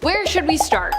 Where should we start?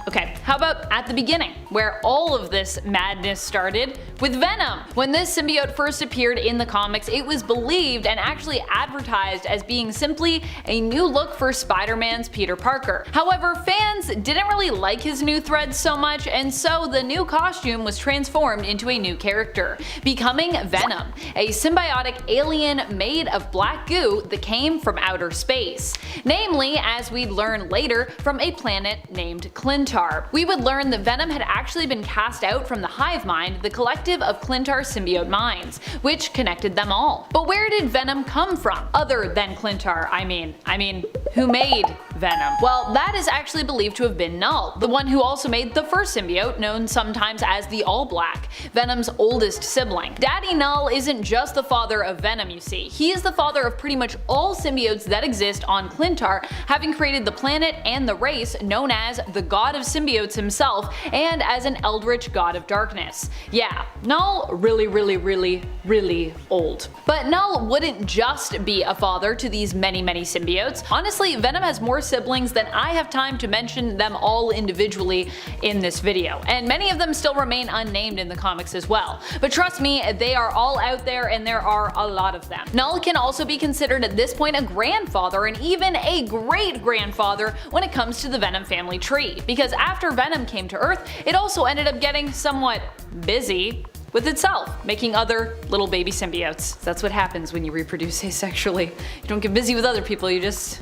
Okay, how about at the beginning, where all of this madness started with Venom. When this symbiote first appeared in the comics, it was believed and actually advertised as being simply a new look for Spider-Man's Peter Parker. However, fans didn't really like his new threads so much, and so the new costume was transformed into a new character, becoming Venom, a symbiotic alien made of black goo that came from outer space. Namely, as we'd learn later, from a planet named Clintar. We would learn that Venom had actually been cast out from the hive mind, the collective of Clintar symbiote minds, which connected them all. But where did Venom come from? Other than Clintar, I mean, who made Venom? Well, that is actually believed to have been Null, the one who also made the first symbiote, known sometimes as the All Black, Venom's oldest sibling. Daddy Null isn't just the father of Venom, you see. He is the father of pretty much all symbiotes that exist on Clintar, having created the planet and the race known as the God of Symbiotes himself, and as an eldritch god of darkness. Yeah, Null really old. But Null wouldn't just be a father to these many symbiotes. Honestly, Venom has more siblings than I have time to mention them all individually in this video, and many of them still remain unnamed in the comics as well. But trust me, they are all out there and there are a lot of them. Null can also be considered at this point a grandfather and even a great-grandfather when it comes to the Venom family tree, because after Venom came to Earth, it also ended up getting somewhat busy with itself, making other little baby symbiotes. That's what happens when you reproduce asexually. You don't get busy with other people, you just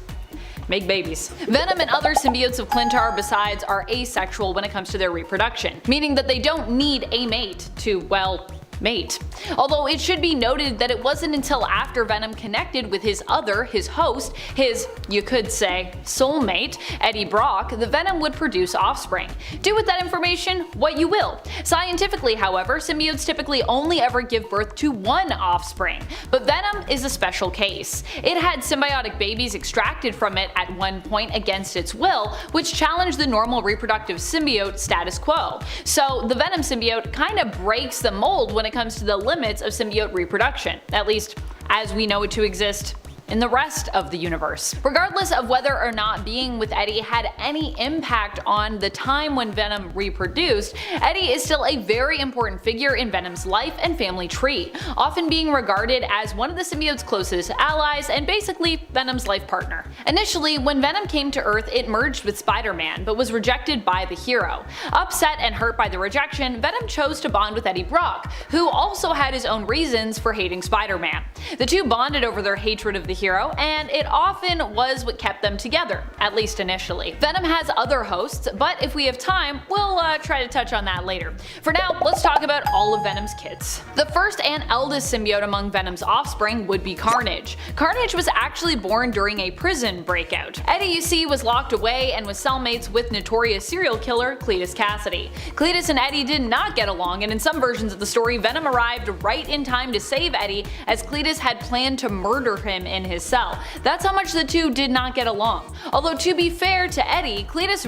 make babies. Venom and other symbiotes of Clintar besides are asexual when it comes to their reproduction, meaning that they don't need a mate to, well, mate. Although it should be noted that it wasn't until after Venom connected with his host, his, you could say, soulmate, Eddie Brock, the Venom would produce offspring. Do with that information what you will. Scientifically, however, symbiotes typically only ever give birth to one offspring, but Venom is a special case. It had symbiotic babies extracted from it at one point against its will, which challenged the normal reproductive symbiote status quo. So the Venom symbiote kinda breaks the mold when it comes to the limits of symbiote reproduction, at least as we know it to exist in the rest of the universe. Regardless of whether or not being with Eddie had any impact on the time when Venom reproduced, Eddie is still a very important figure in Venom's life and family tree, often being regarded as one of the symbiote's closest allies and basically Venom's life partner. Initially, when Venom came to Earth, it merged with Spider-Man, but was rejected by the hero. Upset and hurt by the rejection, Venom chose to bond with Eddie Brock, who also had his own reasons for hating Spider-Man. The two bonded over their hatred of the hero, and it often was what kept them together, at least initially. Venom has other hosts, but if we have time, we'll try to touch on that later. For now, let's talk about all of Venom's kids. The first and eldest symbiote among Venom's offspring would be Carnage. Carnage was actually born during a prison breakout. Eddie, you see, was locked away and was cellmates with notorious serial killer Cletus Cassidy. Cletus and Eddie did not get along, and in some versions of the story, Venom arrived right in time to save Eddie, as Cletus had planned to murder him in his cell. That's how much the two did not get along. Although to be fair to Eddie, Cletus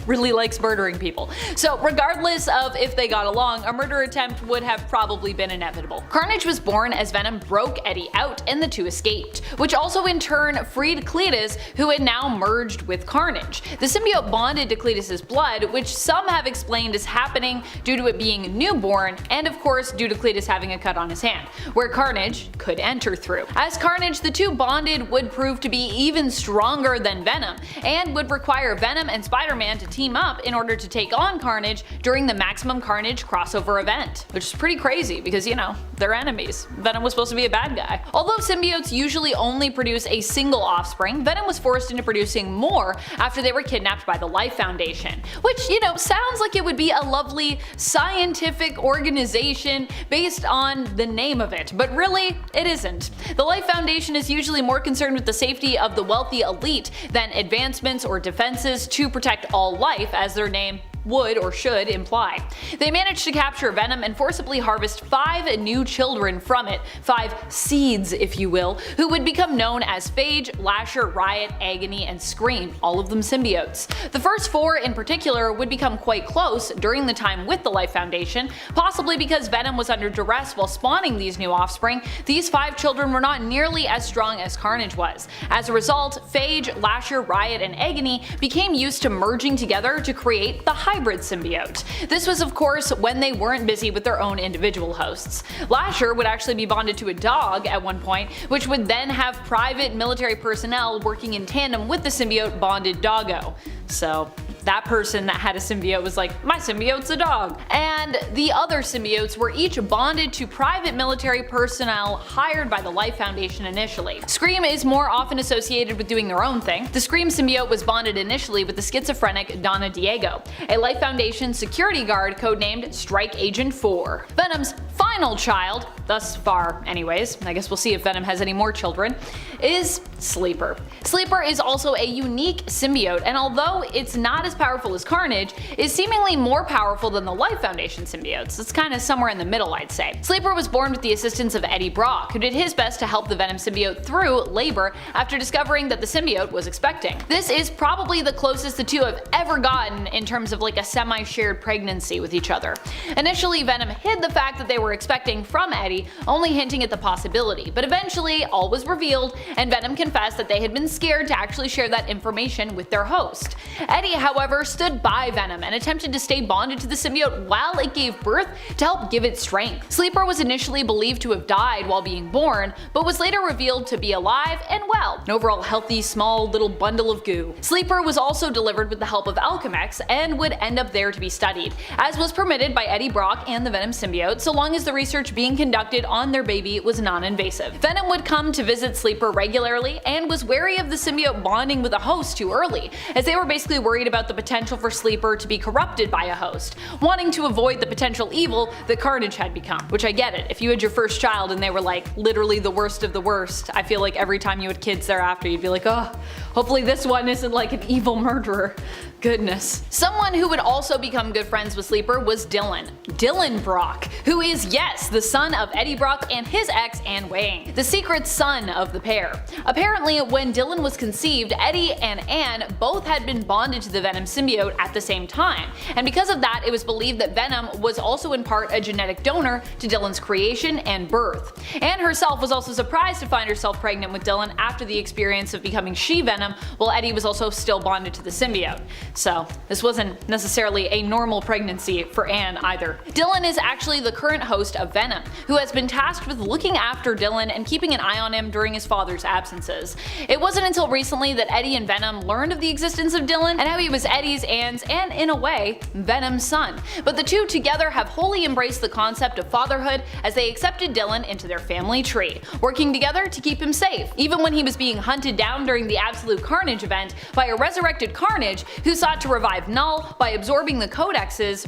really likes murdering people. So regardless of if they got along, a murder attempt would have probably been inevitable. Carnage was born as Venom broke Eddie out and the two escaped, which also in turn freed Cletus, who had now merged with Carnage. The symbiote bonded to Cletus's blood, which some have explained as happening due to it being newborn, and of course due to Cletus having a cut on his hand, where Carnage could enter through. As Carnage, the two bonded would prove to be even stronger than Venom, and would require Venom and Spider-Man to team up in order to take on Carnage during the Maximum Carnage crossover event, which is pretty crazy because, you know, they're enemies. Venom was supposed to be a bad guy. Although symbiotes usually only produce a single offspring, Venom was forced into producing more after they were kidnapped by the Life Foundation, which, you know, sounds like it would be a lovely scientific organization based on the name of it, but really, it isn't. The Life Foundation is usually more concerned with the safety of the wealthy elite than advancements or defenses to protect all life, as their name would or should imply. They managed to capture Venom and forcibly harvest 5 new children from it, 5 seeds if you will, who would become known as Phage, Lasher, Riot, Agony, and Scream, all of them symbiotes. The first 4 in particular would become quite close during the time with the Life Foundation, possibly because Venom was under duress while spawning these new offspring. These 5 children were not nearly as strong as Carnage was. As a result, Phage, Lasher, Riot, and Agony became used to merging together to create the hybrid symbiote. This was of course when they weren't busy with their own individual hosts. Lasher would actually be bonded to a dog at one point, which would then have private military personnel working in tandem with the symbiote bonded doggo. So that person that had a symbiote was like, my symbiote's a dog. And the other symbiotes were each bonded to private military personnel hired by the Life Foundation initially. Scream is more often associated with doing their own thing. The Scream symbiote was bonded initially with the schizophrenic Donna Diego, a Life Foundation security guard codenamed Strike Agent 4. Venom's final child, thus far anyways, I guess we'll see if Venom has any more children, is Sleeper. Sleeper is also a unique symbiote, and although it's not as powerful as Carnage, is seemingly more powerful than the Life Foundation symbiotes. It's kind of somewhere in the middle, I'd say. Sleeper was born with the assistance of Eddie Brock, who did his best to help the Venom symbiote through labor after discovering that the symbiote was expecting. This is probably the closest the two have ever gotten in terms of like a semi-shared pregnancy with each other. Initially, Venom hid the fact that they were expecting from Eddie, only hinting at the possibility, but eventually all was revealed and Venom confessed that they had been scared to actually share that information with their host. Eddie, however, stood by Venom and attempted to stay bonded to the symbiote while it gave birth to help give it strength. Sleeper was initially believed to have died while being born, but was later revealed to be alive and well, an overall healthy, small little bundle of goo. Sleeper was also delivered with the help of Alchemex and would end up there to be studied, as was permitted by Eddie Brock and the Venom symbiote, so long as the research being conducted on their baby was non-invasive. Venom would come to visit Sleeper regularly and was wary of the symbiote bonding with a host too early, as they were basically worried about the potential for Sleeper to be corrupted by a host, wanting to avoid the potential evil that Carnage had become. Which I get it, if you had your first child and they were like literally the worst of the worst, I feel like every time you had kids thereafter you'd be like, oh, hopefully this one isn't like an evil murderer. Goodness. Someone who would also become good friends with Sleeper was Dylan Brock, who is, yes, the son of Eddie Brock and his ex Anne Wang, the secret son of the pair. Apparently, when Dylan was conceived, Eddie and Anne both had been bonded to the Venom symbiote at the same time, and because of that it was believed that Venom was also in part a genetic donor to Dylan's creation and birth. Anne herself was also surprised to find herself pregnant with Dylan after the experience of becoming she-Venom, while Eddie was also still bonded to the symbiote. So this wasn't necessarily a normal pregnancy for Anne either. Dylan is actually the current host of Venom, who has been tasked with looking after Dylan and keeping an eye on him during his father's absences. It wasn't until recently that Eddie and Venom learned of the existence of Dylan and how he was Eddie's, Anne's, and in a way, Venom's son. But the two together have wholly embraced the concept of fatherhood as they accepted Dylan into their family tree, working together to keep him safe, even when he was being hunted down during the Absolute Carnage event by a resurrected Carnage who sought to revive Null by absorbing the codices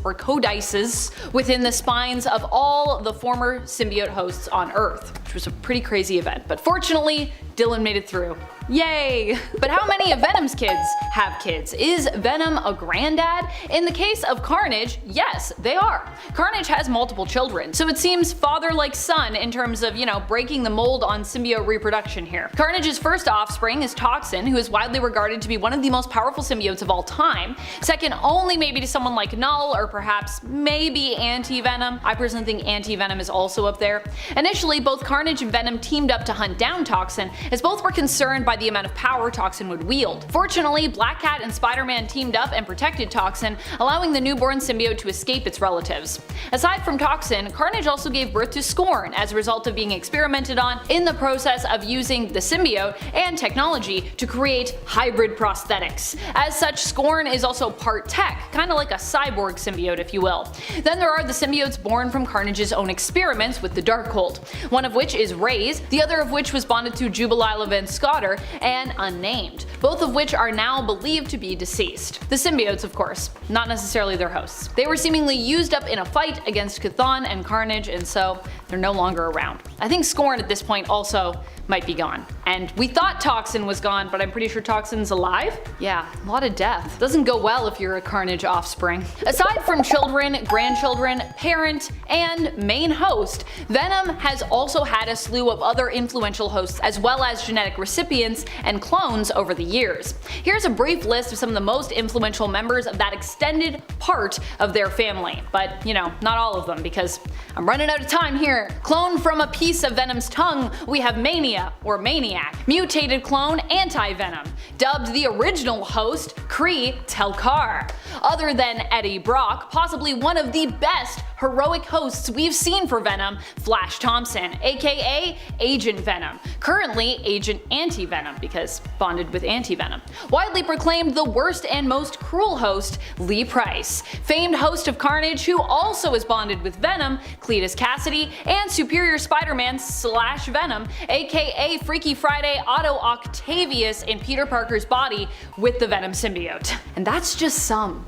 within the spines of all the former symbiote hosts on Earth, which was a pretty crazy event, but fortunately Dylan made it through. Yay! But how many of Venom's kids have kids? Is Venom a granddad? In the case of Carnage, yes, they are. Carnage has multiple children, so it seems father like son in terms of, you know, breaking the mold on symbiote reproduction here. Carnage's first offspring is Toxin, who is widely regarded to be one of the most powerful symbiotes of all time, second only maybe to someone like Null or perhaps maybe Anti-Venom. I personally think Anti-Venom is also up there. Initially, both Carnage and Venom teamed up to hunt down Toxin, as both were concerned by the amount of power Toxin would wield. Fortunately, Black Cat and Spider-Man teamed up and protected Toxin, allowing the newborn symbiote to escape its relatives. Aside from Toxin, Carnage also gave birth to Scorn as a result of being experimented on in the process of using the symbiote and technology to create hybrid prosthetics. As such, Scorn is also part tech, kinda like a cyborg symbiote if you will. Then there are the symbiotes born from Carnage's own experiments with the Darkhold, one of which is Raze, the other of which was bonded to Jubilila Van Scotter, and Unnamed, both of which are now believed to be deceased. The symbiotes, of course, not necessarily their hosts. They were seemingly used up in a fight against Chthon and Carnage, and so they're no longer around. I think Scorn at this point also might be gone. And we thought Toxin was gone, but I'm pretty sure Toxin's alive? Yeah, a lot of death. Doesn't go well if you're a Carnage offspring. Aside from children, grandchildren, parent, and main host, Venom has also had a slew of other influential hosts as well as genetic recipients and clones over the years. Here's a brief list of some of the most influential members of that extended part of their family. But, you know, not all of them because I'm running out of time here. Cloned from a piece of Venom's tongue, we have Mania, or Maniac. Mutated clone, Anti-Venom. Dubbed the original host, Kree Telkar. Other than Eddie Brock, possibly one of the best heroic hosts we've seen for Venom, Flash Thompson, aka Agent Venom. Currently Agent Anti-Venom, because bonded with Anti-Venom. Widely proclaimed the worst and most cruel host, Lee Price. Famed host of Carnage, who also is bonded with Venom, Cletus Cassidy, and Superior Spider-Man / Venom, aka Freaky Friday Otto Octavius in Peter Parker's body with the Venom symbiote. And that's just some.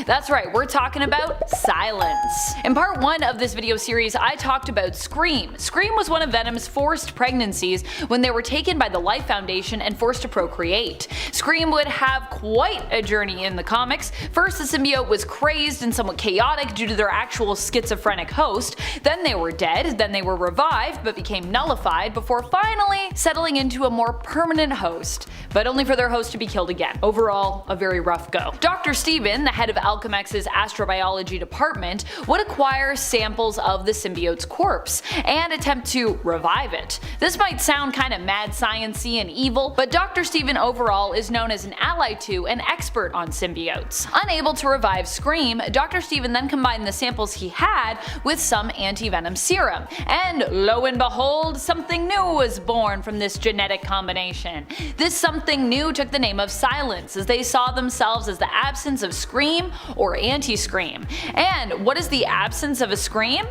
That's right, we're talking about Silence. In part 1 of this video series, I talked about Scream. Scream was one of Venom's forced pregnancies when they were taken by the Life Foundation and forced to procreate. Scream would have quite a journey in the comics. First, the symbiote was crazed and somewhat chaotic due to their actual schizophrenic host. Then they were dead, then they were revived but became nullified before finally settling into a more permanent host, but only for their host to be killed again. Overall, a very rough go. Dr. Steven, the head of Alchemex's astrobiology department, would acquire samples of the symbiote's corpse and attempt to revive it. This might sound kinda mad science-y and evil, but Dr. Steven overall is known as an ally to and expert on symbiotes. Unable to revive Scream, Dr. Steven then combined the samples he had with some anti-venom serum, and lo and behold, something new was born from this genetic combination. This something new took the name of Silence, as they saw themselves as the absence of scream or anti-scream. And what is the absence of a scream?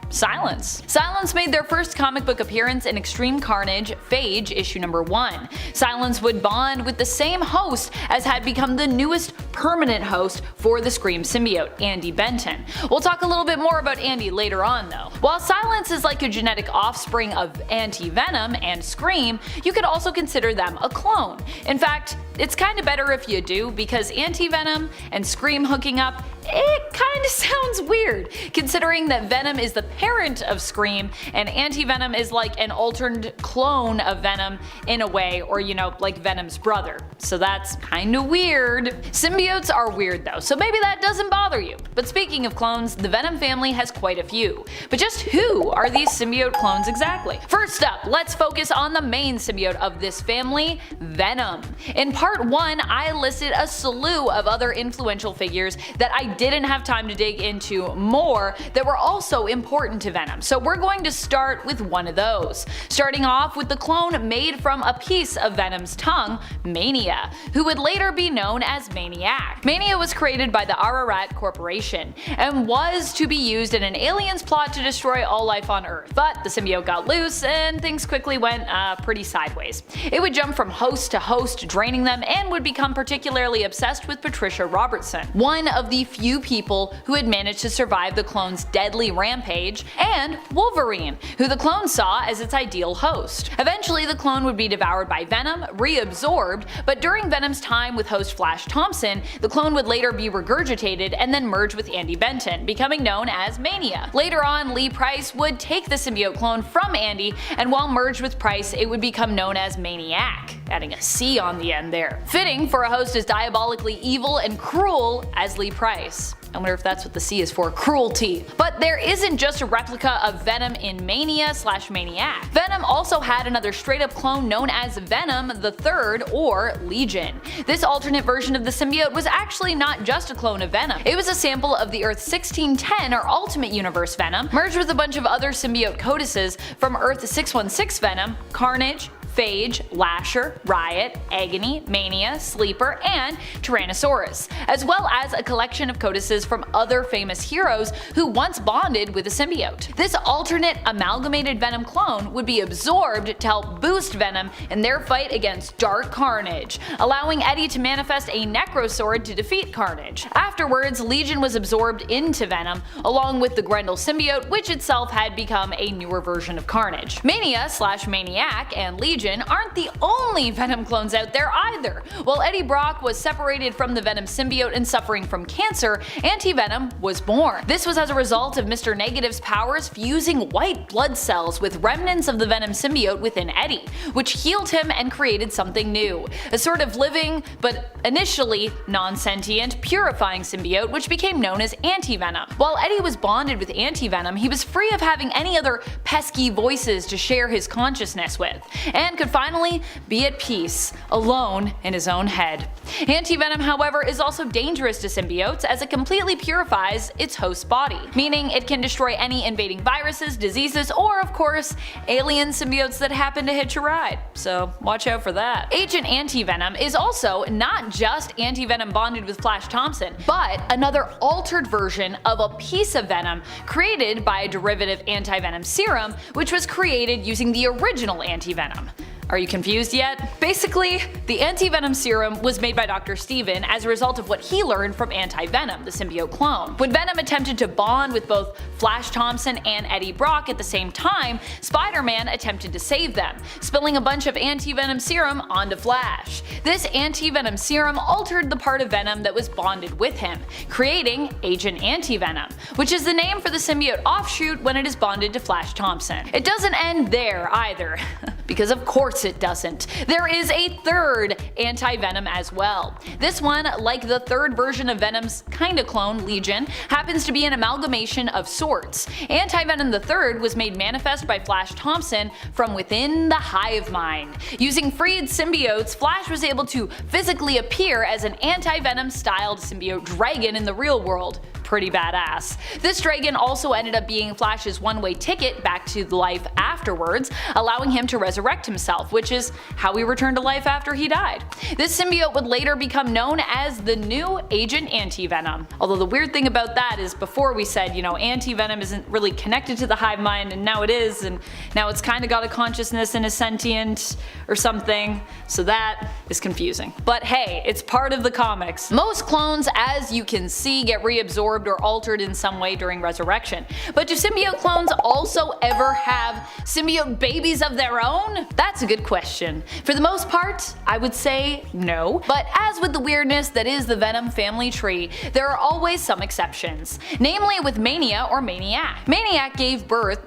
Silence. Silence made their first comic book appearance in Extreme Carnage Phage issue number 1. Silence would bond with the same host as had become the newest permanent host for the Scream symbiote, Andy Benton. We'll talk a little bit more about Andy later on though. While Silence is like a genetic offspring of Anti-Venom and Scream, you could also consider them a clone. In fact, it's kinda better if you do, because Anti-Venom and Scream hooking up, it kinda sounds weird, considering that Venom is the parent of Scream and Anti-Venom is like an alternate clone of Venom in a way, or you know, like Venom's brother. So that's kinda weird. Symbiotes are weird though, so maybe that doesn't bother you. But speaking of clones, the Venom family has quite a few. But just who are these symbiote clones exactly? First up, let's focus on the main symbiote of this family, Venom. In part 1, I listed a slew of other influential figures that I didn't have time to dig into more that were also important to Venom, so we're going to start with one of those. Starting off with the clone made from a piece of Venom's tongue, Mania, who would later be known as Maniac. Mania was created by the Ararat Corporation and was to be used in an alien's plot to destroy all life on Earth, but the symbiote got loose and things quickly went pretty sideways. It would jump from host to host, draining them, and would become particularly obsessed with Patricia Robertson, one of the few people who had managed to survive the clone's deadly rampage, and Wolverine, who the clone saw as its ideal host. Eventually the clone would be devoured by Venom, reabsorbed, but during Venom's time with host Flash Thompson, the clone would later be regurgitated and then merge with Andy Benton, becoming known as Mania. Later on, Lee Price would take the symbiote clone from Andy, and while merged with Price, it would become known as Maniac, adding a C on the end there. Fitting for a host as diabolically evil and cruel as Lee Price. I wonder if that's what the C is for, cruelty. But there isn't just a replica of Venom in Mania / Maniac. Venom also had another straight up clone known as Venom the Third, or Legion. This alternate version of the symbiote was actually not just a clone of Venom. It was a sample of the Earth 1610 or Ultimate Universe Venom, merged with a bunch of other symbiote codices from Earth 616 Venom, Carnage, Phage, Lasher, Riot, Agony, Mania, Sleeper, and Tyrannosaurus, as well as a collection of codices from other famous heroes who once bonded with a symbiote. This alternate amalgamated Venom clone would be absorbed to help boost Venom in their fight against Dark Carnage, allowing Eddie to manifest a Necrosword to defeat Carnage. Afterwards, Legion was absorbed into Venom, along with the Grendel symbiote, which itself had become a newer version of Carnage. Mania / Maniac and Legion Legion aren't the only Venom clones out there either. While Eddie Brock was separated from the Venom symbiote and suffering from cancer, Anti-Venom was born. This was as a result of Mr. Negative's powers fusing white blood cells with remnants of the Venom symbiote within Eddie, which healed him and created something new. A sort of living, but initially non-sentient, purifying symbiote which became known as Anti-Venom. While Eddie was bonded with Anti-Venom, he was free of having any other pesky voices to share his consciousness with, and could finally be at peace, alone in his own head. Anti-Venom, however, is also dangerous to symbiotes as it completely purifies its host body, meaning it can destroy any invading viruses, diseases, or of course, alien symbiotes that happen to hitch a ride, so watch out for that. Agent Anti-Venom is also not just Anti-Venom bonded with Flash Thompson, but another altered version of a piece of Venom created by a derivative anti-venom serum which was created using the original Anti-Venom. Are you confused yet? Basically, the Anti-Venom serum was made by Dr. Steven as a result of what he learned from Anti-Venom, the symbiote clone. When Venom attempted to bond with both Flash Thompson and Eddie Brock at the same time, Spider-Man attempted to save them, spilling a bunch of Anti-Venom serum onto Flash. This Anti-Venom serum altered the part of Venom that was bonded with him, creating Agent Anti-Venom, which is the name for the symbiote offshoot when it is bonded to Flash Thompson. It doesn't end there either, because of course it doesn't. There is a third Anti-Venom as well. This one, like the third version of Venom's kinda clone, Legion, happens to be an amalgamation of sorts. Anti-Venom the Third was made manifest by Flash Thompson from within the hive mind. Using freed symbiotes, Flash was able to physically appear as an Anti-Venom styled symbiote dragon in the real world. Pretty badass. This dragon also ended up being Flash's one-way ticket back to life afterwards, allowing him to resurrect himself, which is how he returned to life after he died. This symbiote would later become known as the new Agent Anti-Venom. Although the weird thing about that is before we said, Anti-Venom isn't really connected to the hive mind, and now it is, and now it's kinda got a consciousness and is sentient or something, so that is confusing. But hey, it's part of the comics. Most clones, as you can see, get reabsorbed or altered in some way during resurrection. But do symbiote clones also ever have symbiote babies of their own? That's a good question. For the most part, I would say no. But as with the weirdness that is the Venom family tree, there are always some exceptions. Namely with Mania or Maniac. Maniac gave birth,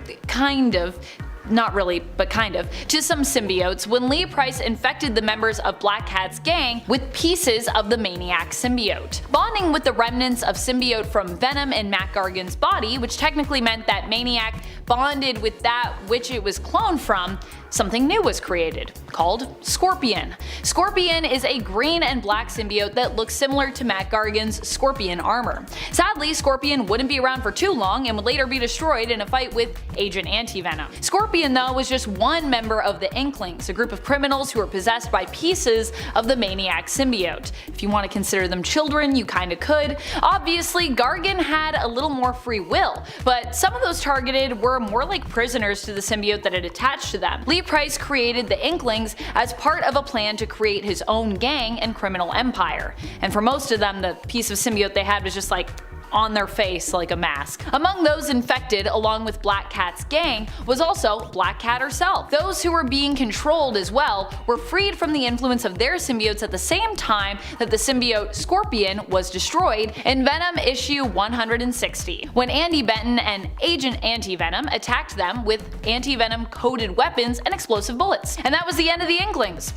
not really, but kind of, to some symbiotes when Lee Price infected the members of Black Cat's gang with pieces of the Maniac symbiote. Bonding with the remnants of symbiote from Venom in Mac Gargan's body, which technically meant that Maniac bonded with that which it was cloned from, something new was created, called Scorpion. Scorpion is a green and black symbiote that looks similar to Mac Gargan's Scorpion armor. Sadly, Scorpion wouldn't be around for too long and would later be destroyed in a fight with Agent Anti-Venom. Scorpion, though, was just one member of the Inklings, a group of criminals who were possessed by pieces of the Maniac symbiote. If you want to consider them children, you kinda could. Obviously, Gargan had a little more free will, but some of those targeted were more like prisoners to the symbiote that had attached to them. Lee Price created the Inklings as part of a plan to create his own gang and criminal empire. And for most of them, the piece of symbiote they had was just like on their face like a mask. Among those infected, along with Black Cat's gang, was also Black Cat herself. Those who were being controlled as well were freed from the influence of their symbiotes at the same time that the symbiote Scorpion was destroyed in Venom issue 160, when Andy Benton and Agent Anti-Venom attacked them with anti-venom coated weapons and explosive bullets. And that was the end of the Inklings.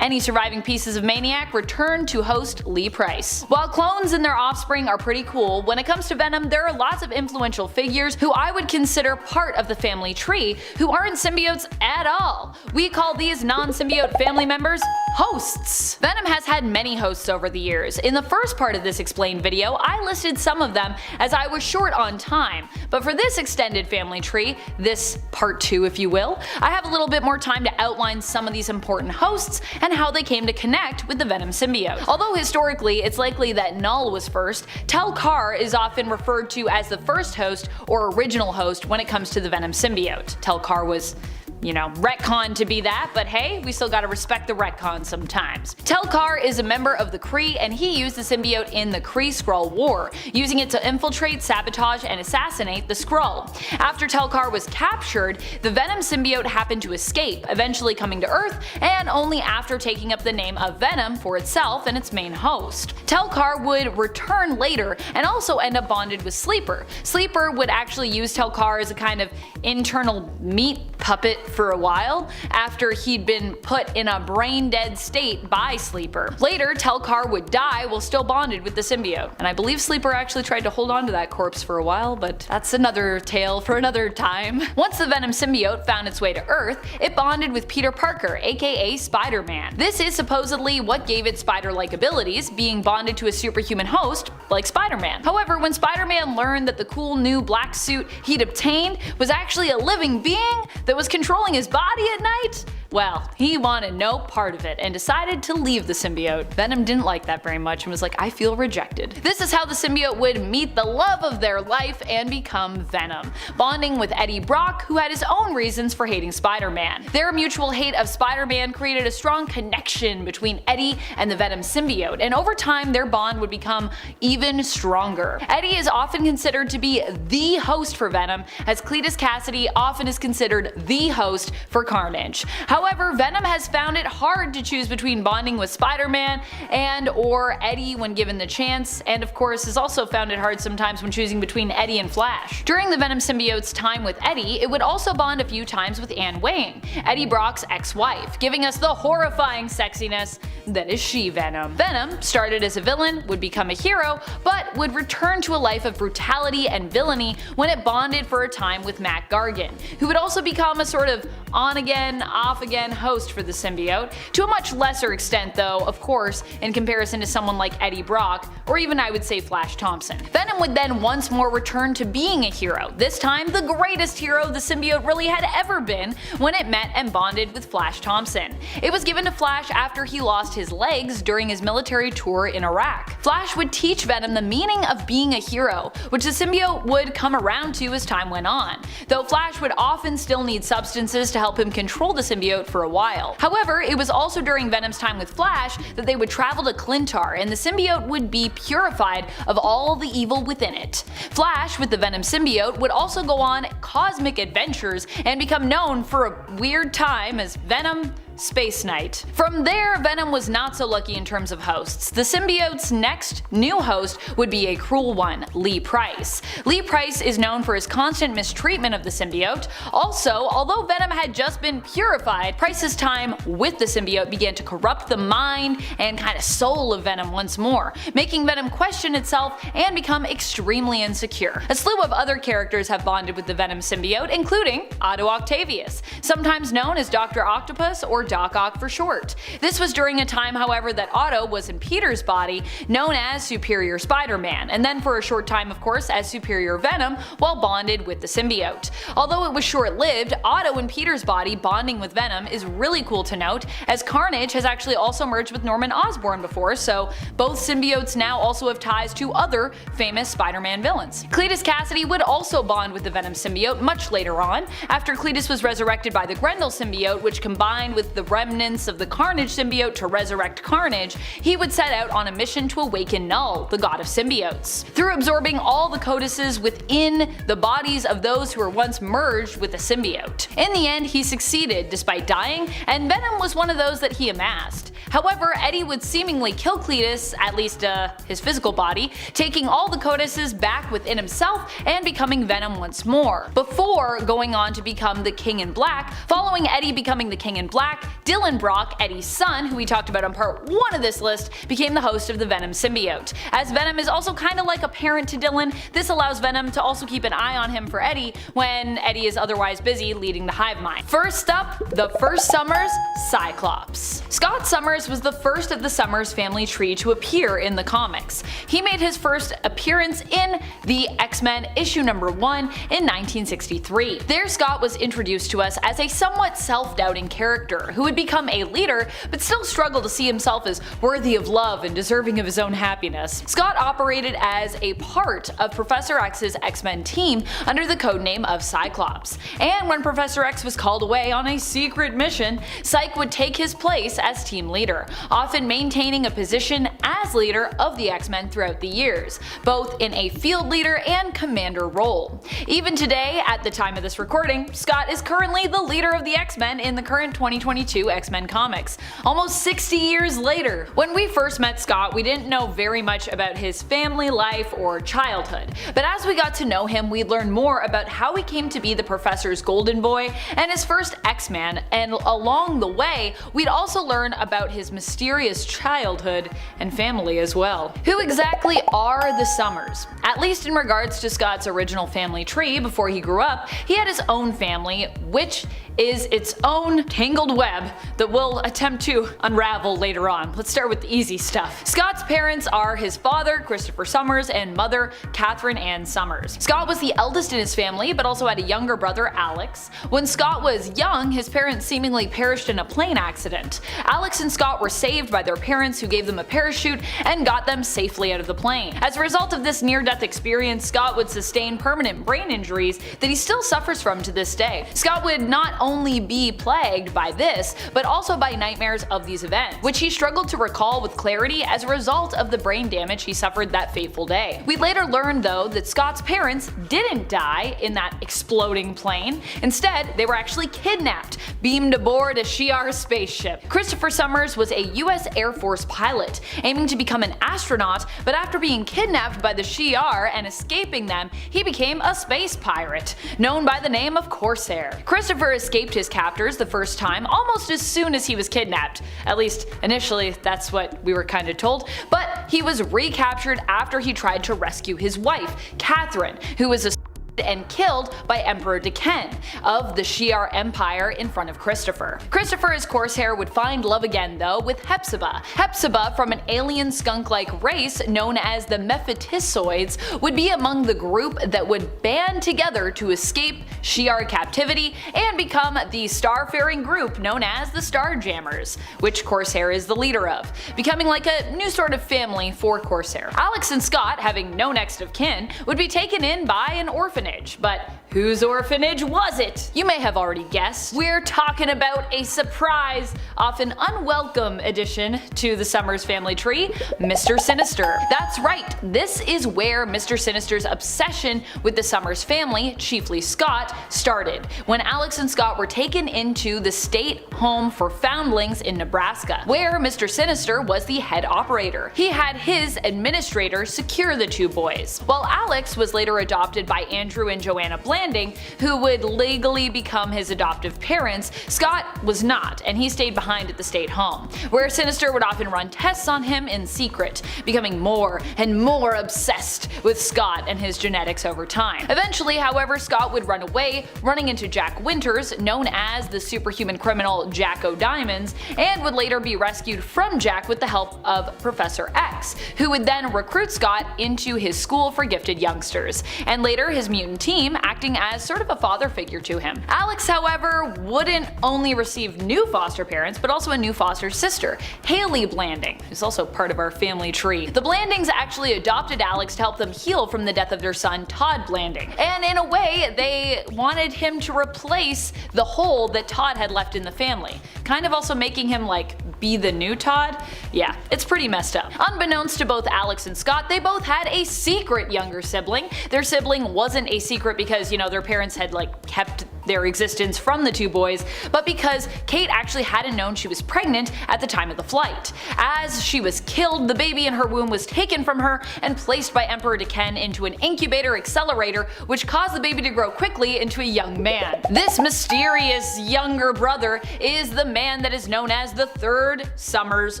Any surviving pieces of Maniac returned to host Lee Price. While clones and their offspring are pretty cool, when it comes to Venom, there are lots of influential figures who I would consider part of the family tree who aren't symbiotes at all. We call these non-symbiote family members hosts. Venom has had many hosts over the years. In the first part of this explained video, I listed some of them as I was short on time, but for this extended family tree, this part 2 if you will, I have a little bit more time to outline some of these important hosts and how they came to connect with the Venom symbiote. Although historically it's likely that Null was first, Tel-Kar is often referred to as the first host or original host when it comes to the Venom symbiote. Tel-Kar was retconned to be that, but hey, we still gotta respect the retcon sometimes. Tel-Kar is a member of the Kree, and he used the symbiote in the Kree-Skrull War, using it to infiltrate, sabotage, and assassinate the Skrull. After Tel-Kar was captured, the Venom symbiote happened to escape, eventually coming to Earth, and only after taking up the name of Venom for itself and its main host. Tel-Kar would return later and also end up bonded with Sleeper. Sleeper would actually use Tel-Kar as a kind of internal meat puppet for a while, after he'd been put in a brain-dead state by Sleeper. Later, Tel-Kar would die while still bonded with the symbiote, and I believe Sleeper actually tried to hold on to that corpse for a while, but that's another tale for another time. Once the Venom symbiote found its way to Earth, it bonded with Peter Parker, aka Spider-Man. This is supposedly what gave it spider-like abilities, being bonded to a superhuman host like Spider-Man. However, when Spider-Man learned that the cool new black suit he'd obtained was actually a living being that was controlling his body at night, well, he wanted no part of it and decided to leave the symbiote. Venom didn't like that very much and was like, I feel rejected. This is how the symbiote would meet the love of their life and become Venom, bonding with Eddie Brock, who had his own reasons for hating Spider-Man. Their mutual hate of Spider-Man created a strong connection between Eddie and the Venom symbiote, and over time their bond would become even stronger. Eddie is often considered to be the host for Venom, as Cletus Kasady often is considered the host for Carnage. However, Venom has found it hard to choose between bonding with Spider-Man and or Eddie when given the chance, and of course has also found it hard sometimes when choosing between Eddie and Flash. During the Venom symbiote's time with Eddie, it would also bond a few times with Anne Wang, Eddie Brock's ex-wife, giving us the horrifying sexiness that is She-Venom. Venom started as a villain, would become a hero, but would return to a life of brutality and villainy when it bonded for a time with Matt Gargan, who would also become a sort of on-again, off-again host for the symbiote, to a much lesser extent though, of course, in comparison to someone like Eddie Brock, or even I would say Flash Thompson. Venom would then once more return to being a hero, this time the greatest hero the symbiote really had ever been, when it met and bonded with Flash Thompson. It was given to Flash after he lost his legs during his military tour in Iraq. Flash would teach Venom the meaning of being a hero, which the symbiote would come around to as time went on, though Flash would often still need substances to help him control the symbiote for a while. However, it was also during Venom's time with Flash that they would travel to Clintar and the symbiote would be purified of all the evil within it. Flash, with the Venom symbiote, would also go on cosmic adventures and become known for a weird time as Venom Space Knight. From there, Venom was not so lucky in terms of hosts. The symbiote's next new host would be a cruel one, Lee Price. Lee Price is known for his constant mistreatment of the symbiote. Also, although Venom had just been purified, Price's time with the symbiote began to corrupt the mind and kind of soul of Venom once more, making Venom question itself and become extremely insecure. A slew of other characters have bonded with the Venom symbiote, including Otto Octavius, sometimes known as Dr. Octopus or Doc Ock for short. This was during a time, however, that Otto was in Peter's body, known as Superior Spider-Man, and then for a short time, of course, as Superior Venom while bonded with the symbiote. Although it was short-lived, Otto in Peter's body bonding with Venom is really cool to note, as Carnage has actually also merged with Norman Osborn before, so both symbiotes now also have ties to other famous Spider-Man villains. Cletus Kasady would also bond with the Venom symbiote much later on, after Cletus was resurrected by the Grendel symbiote, which combined with the remnants of the Carnage symbiote to resurrect Carnage. He would set out on a mission to awaken Null, the god of symbiotes, through absorbing all the codices within the bodies of those who were once merged with the symbiote. In the end, he succeeded despite dying, and Venom was one of those that he amassed. However, Eddie would seemingly kill Cletus, at least his physical body, taking all the codices back within himself and becoming Venom once more, before going on to become the King in Black. Following Eddie becoming the King in Black, Dylan Brock, Eddie's son, who we talked about on part 1 of this list, became the host of the Venom symbiote. As Venom is also kinda like a parent to Dylan, this allows Venom to also keep an eye on him for Eddie when Eddie is otherwise busy leading the hive mind. First up, the first Summers Cyclops. Scott Summers was the first of the Summers family tree to appear in the comics. He made his first appearance in the X-Men issue number 1 in 1963. There, Scott was introduced to us as a somewhat self-doubting character, Christopher, who would become a leader but still struggle to see himself as worthy of love and deserving of his own happiness. Scott operated as a part of Professor X's X-Men team under the codename of Cyclops, and when Professor X was called away on a secret mission, Cyc would take his place as team leader, often maintaining a position as leader of the X-Men throughout the years, both in a field leader and commander role. Even today, at the time of this recording, Scott is currently the leader of the X-Men in the current 2022 X-Men comics, almost 60 years later. When we first met Scott, we didn't know very much about his family life or childhood, but as we got to know him, we learned more about how he came to be the Professor's Golden Boy and his first X-Man, and along the way, we'd also learn about his mysterious childhood and family as well. Who exactly are the Summers? At least in regards to Scott's original family tree before he grew up, he had his own family, which is its own tangled web that we'll attempt to unravel later on. Let's start with the easy stuff. Scott's parents are his father, Christopher Summers, and mother, Catherine Ann Summers. Scott was the eldest in his family, but also had a younger brother, Alex. When Scott was young, his parents seemingly perished in a plane accident. Alex and Scott were saved by their parents, who gave them a parachute and got them safely out of the plane. As a result of this near-death experience, Scott would sustain permanent brain injuries that he still suffers from to this day. Scott would not only be plagued by this, but also by nightmares of these events, which he struggled to recall with clarity as a result of the brain damage he suffered that fateful day. We later learned though that Scott's parents didn't die in that exploding plane. Instead, they were actually kidnapped, beamed aboard a Shi'ar spaceship. Christopher Summers was a US Air Force pilot, aiming to become an astronaut, but after being kidnapped by the Shi'ar and escaping them, he became a space pirate, known by the name of Corsair. Christopher escaped his captors the first time almost as soon as he was kidnapped. At least initially that's what we were kind of told, but he was recaptured after he tried to rescue his wife, Catherine, who was and killed by Emperor Deken of the Shi'ar Empire in front of Christopher. Christopher as Corsair would find love again though with Hepzibah. Hepzibah, from an alien skunk-like race known as the Mephitissoids, would be among the group that would band together to escape Shi'ar captivity and become the starfaring group known as the Starjammers, which Corsair is the leader of, becoming like a new sort of family for Corsair. Alex and Scott, having no next of kin, would be taken in by an orphanage. But whose orphanage was it? You may have already guessed. We're talking about a surprise, often unwelcome addition to the Summers family tree, Mr. Sinister. That's right, this is where Mr. Sinister's obsession with the Summers family, chiefly Scott, started, when Alex and Scott were taken into the state home for foundlings in Nebraska, where Mr. Sinister was the head operator. He had his administrator secure the two boys. While Alex was later adopted by Andrew and Joanna Blanding, who would legally become his adoptive parents, Scott was not, and he stayed behind at the state home, where Sinister would often run tests on him in secret, becoming more and more obsessed with Scott and his genetics over time. Eventually, however, Scott would run away, running into Jack Winters, known as the superhuman criminal Jack O'Diamonds, and would later be rescued from Jack with the help of Professor X, who would then recruit Scott into his school for gifted youngsters, and later his mutant team, acting as sort of a father figure to him. Alex, however, wouldn't only receive new foster parents, but also a new foster sister, Haley Blanding, who's also part of our family tree. The Blandings actually adopted Alex to help them heal from the death of their son, Todd Blanding, and in a way, they wanted him to replace the hole that Todd had left in the family, kind of also making him like be the new Todd? Yeah, it's pretty messed up. Unbeknownst to both Alex and Scott, they both had a secret younger sibling. Their sibling wasn't a secret because, you know, their parents had like kept their existence from the two boys, but because Kate actually hadn't known she was pregnant at the time of the flight. As she was killed, the baby in her womb was taken from her and placed by Emperor Deken into an incubator accelerator, which caused the baby to grow quickly into a young man. This mysterious younger brother is the man that is known as the third Summers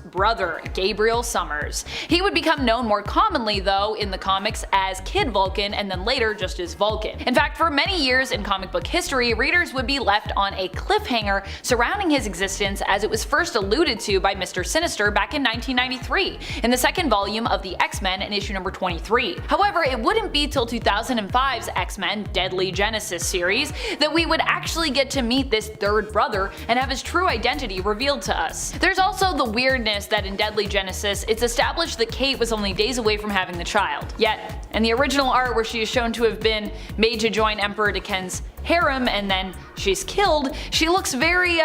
brother, Gabriel Summers. He would become known more commonly though in the comics as Kid Vulcan and then later just as Vulcan. In fact, for many years in comic book history, readers would be left on a cliffhanger surrounding his existence, as it was first alluded to by Mr. Sinister back in 1993 in the second volume of the X-Men in issue number 23. However, it wouldn't be till 2005's X-Men Deadly Genesis series that we would actually get to meet this third brother and have his true identity revealed to us. There's also the weirdness that in Deadly Genesis it's established that Kate was only days away from having the child. Yet, in the original art where she is shown to have been made to join Emperor Deken's harem and then she's killed, she looks very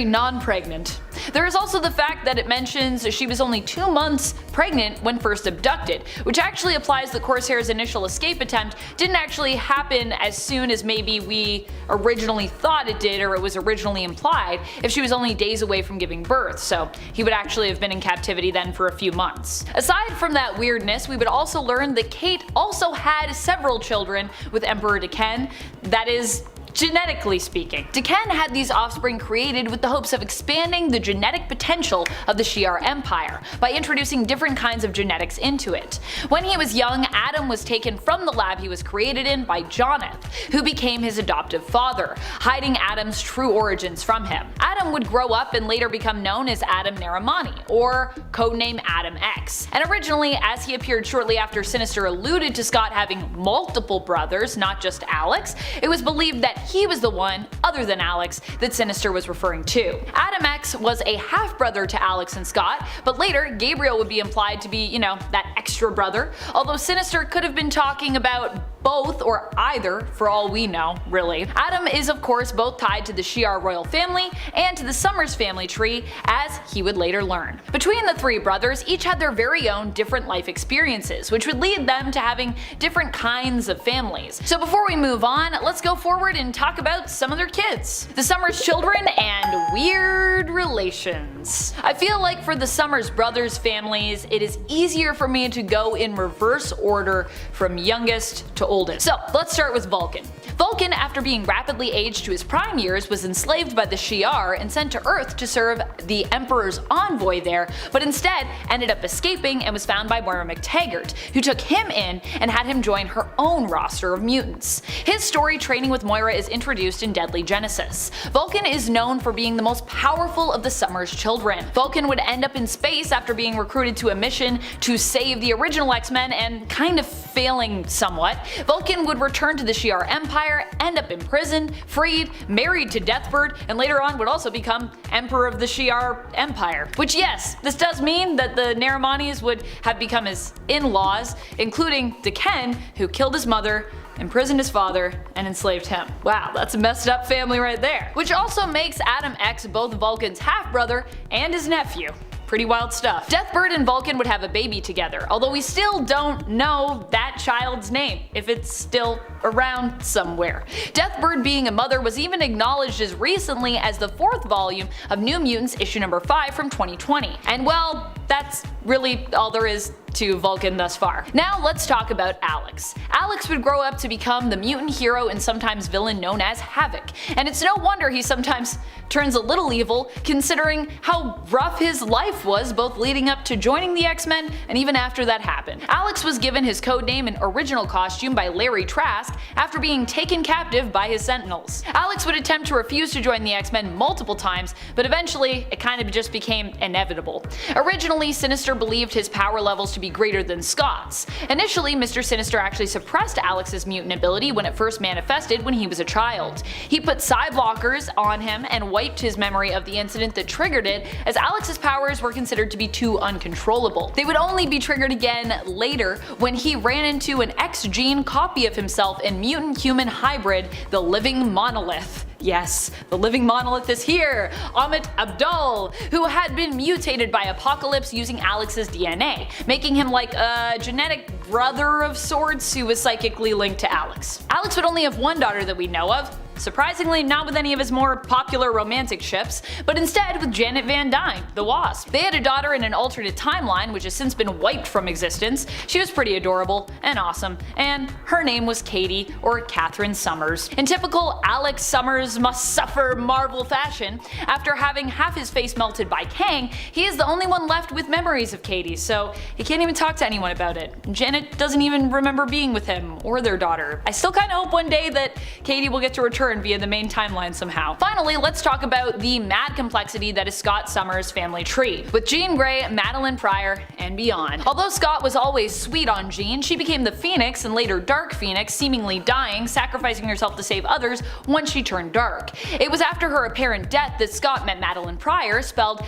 non-pregnant. There is also the fact that it mentions she was only 2 months pregnant when first abducted, which actually applies that Corsair's initial escape attempt didn't actually happen as soon as maybe we originally thought it did, or it was originally implied, if she was only days away from giving birth, so he would actually have been in captivity then for a few months. Aside from that weirdness, we would also learn that Kate also had several children with Emperor Deken, that is, genetically speaking. Deken had these offspring created with the hopes of expanding the genetic potential of the Shi'ar Empire by introducing different kinds of genetics into it. When he was young, Adam was taken from the lab he was created in by Jonath, who became his adoptive father, hiding Adam's true origins from him. Adam would grow up and later become known as Adam Naramani, or codename Adam X. And originally, as he appeared shortly after Sinister alluded to Scott having multiple brothers, not just Alex, it was believed that he was the one, other than Alex, that Sinister was referring to. Adam X was a half-brother to Alex and Scott, but later Gabriel would be implied to be, that extra brother, although Sinister could have been talking about both or either for all we know, really. Adam is of course both tied to the Shi'ar royal family and to the Summers family tree, as he would later learn. Between the three brothers, each had their very own different life experiences, which would lead them to having different kinds of families. So before we move on, let's go forward and talk about some of their kids, the Summers children, and weird relations. I feel like for the Summers brothers' families, it is easier for me to go in reverse order from youngest to oldest. So let's start with Vulcan. Vulcan, after being rapidly aged to his prime years, was enslaved by the Shi'ar and sent to Earth to serve the Emperor's envoy there, but instead ended up escaping and was found by Moira McTaggart, who took him in and had him join her own roster of mutants. His story, training with Moira, is introduced in Deadly Genesis. Vulcan is known for being the most powerful of the Summers children. Vulcan would end up in space after being recruited to a mission to save the original X-Men and kind of failing somewhat. Vulcan would return to the Shi'ar Empire, end up imprisoned, freed, married to Deathbird, and later on would also become Emperor of the Shi'ar Empire. Which, yes, this does mean that the Naramanis would have become his in-laws, including Deken, who killed his mother, imprisoned his father, and enslaved him. Wow, that's a messed up family right there. Which also makes Adam X both Vulcan's half-brother and his nephew. Pretty wild stuff. Deathbird and Vulcan would have a baby together, although we still don't know that child's name, if it's still around somewhere. Deathbird being a mother was even acknowledged as recently as the 4th volume of New Mutants issue number 5 from 2020. And well, that's really all there is to Vulcan thus far. Now let's talk about Alex. Alex would grow up to become the mutant hero and sometimes villain known as Havoc, and it's no wonder he sometimes turns a little evil, considering how rough his life was both leading up to joining the X-Men and even after that happened. Alex was given his codename and original costume by Larry Trask after being taken captive by his Sentinels. Alex would attempt to refuse to join the X-Men multiple times, but eventually it kind of just became inevitable. Originally, Sinister believed his power levels to be greater than Scott's. Initially, Mr. Sinister actually suppressed Alex's mutant ability when it first manifested when he was a child. He put psy blockers on him and wiped his memory of the incident that triggered it, as Alex's powers were considered to be too uncontrollable. They would only be triggered again later when he ran into an X-gene copy of himself in mutant-human hybrid, the Living Monolith. Yes, the Living Monolith is here! Amit Abdul, who had been mutated by Apocalypse using Alex's DNA, making him like a genetic brother of sorts who was psychically linked to Alex. Alex would only have one daughter that we know of, surprisingly not with any of his more popular romantic ships, but instead with Janet Van Dyne, the Wasp. They had a daughter in an alternate timeline which has since been wiped from existence. She was pretty adorable and awesome, and her name was Katie, or Catherine Summers. In typical Alex Summers must suffer Marvel fashion, after having half his face melted by Kang, he is the only one left with memories of Katie, so he can't even talk to anyone about it. Janet doesn't even remember being with him or their daughter. I still kinda hope one day that Katie will get to return return via the main timeline somehow. Finally, let's talk about the mad complexity that is Scott Summers' family tree, with Jean Grey, Madeline Pryor, and beyond. Although Scott was always sweet on Jean, she became the Phoenix and later Dark Phoenix, seemingly dying, sacrificing herself to save others once she turned dark. It was after her apparent death that Scott met Madeline Pryor, spelled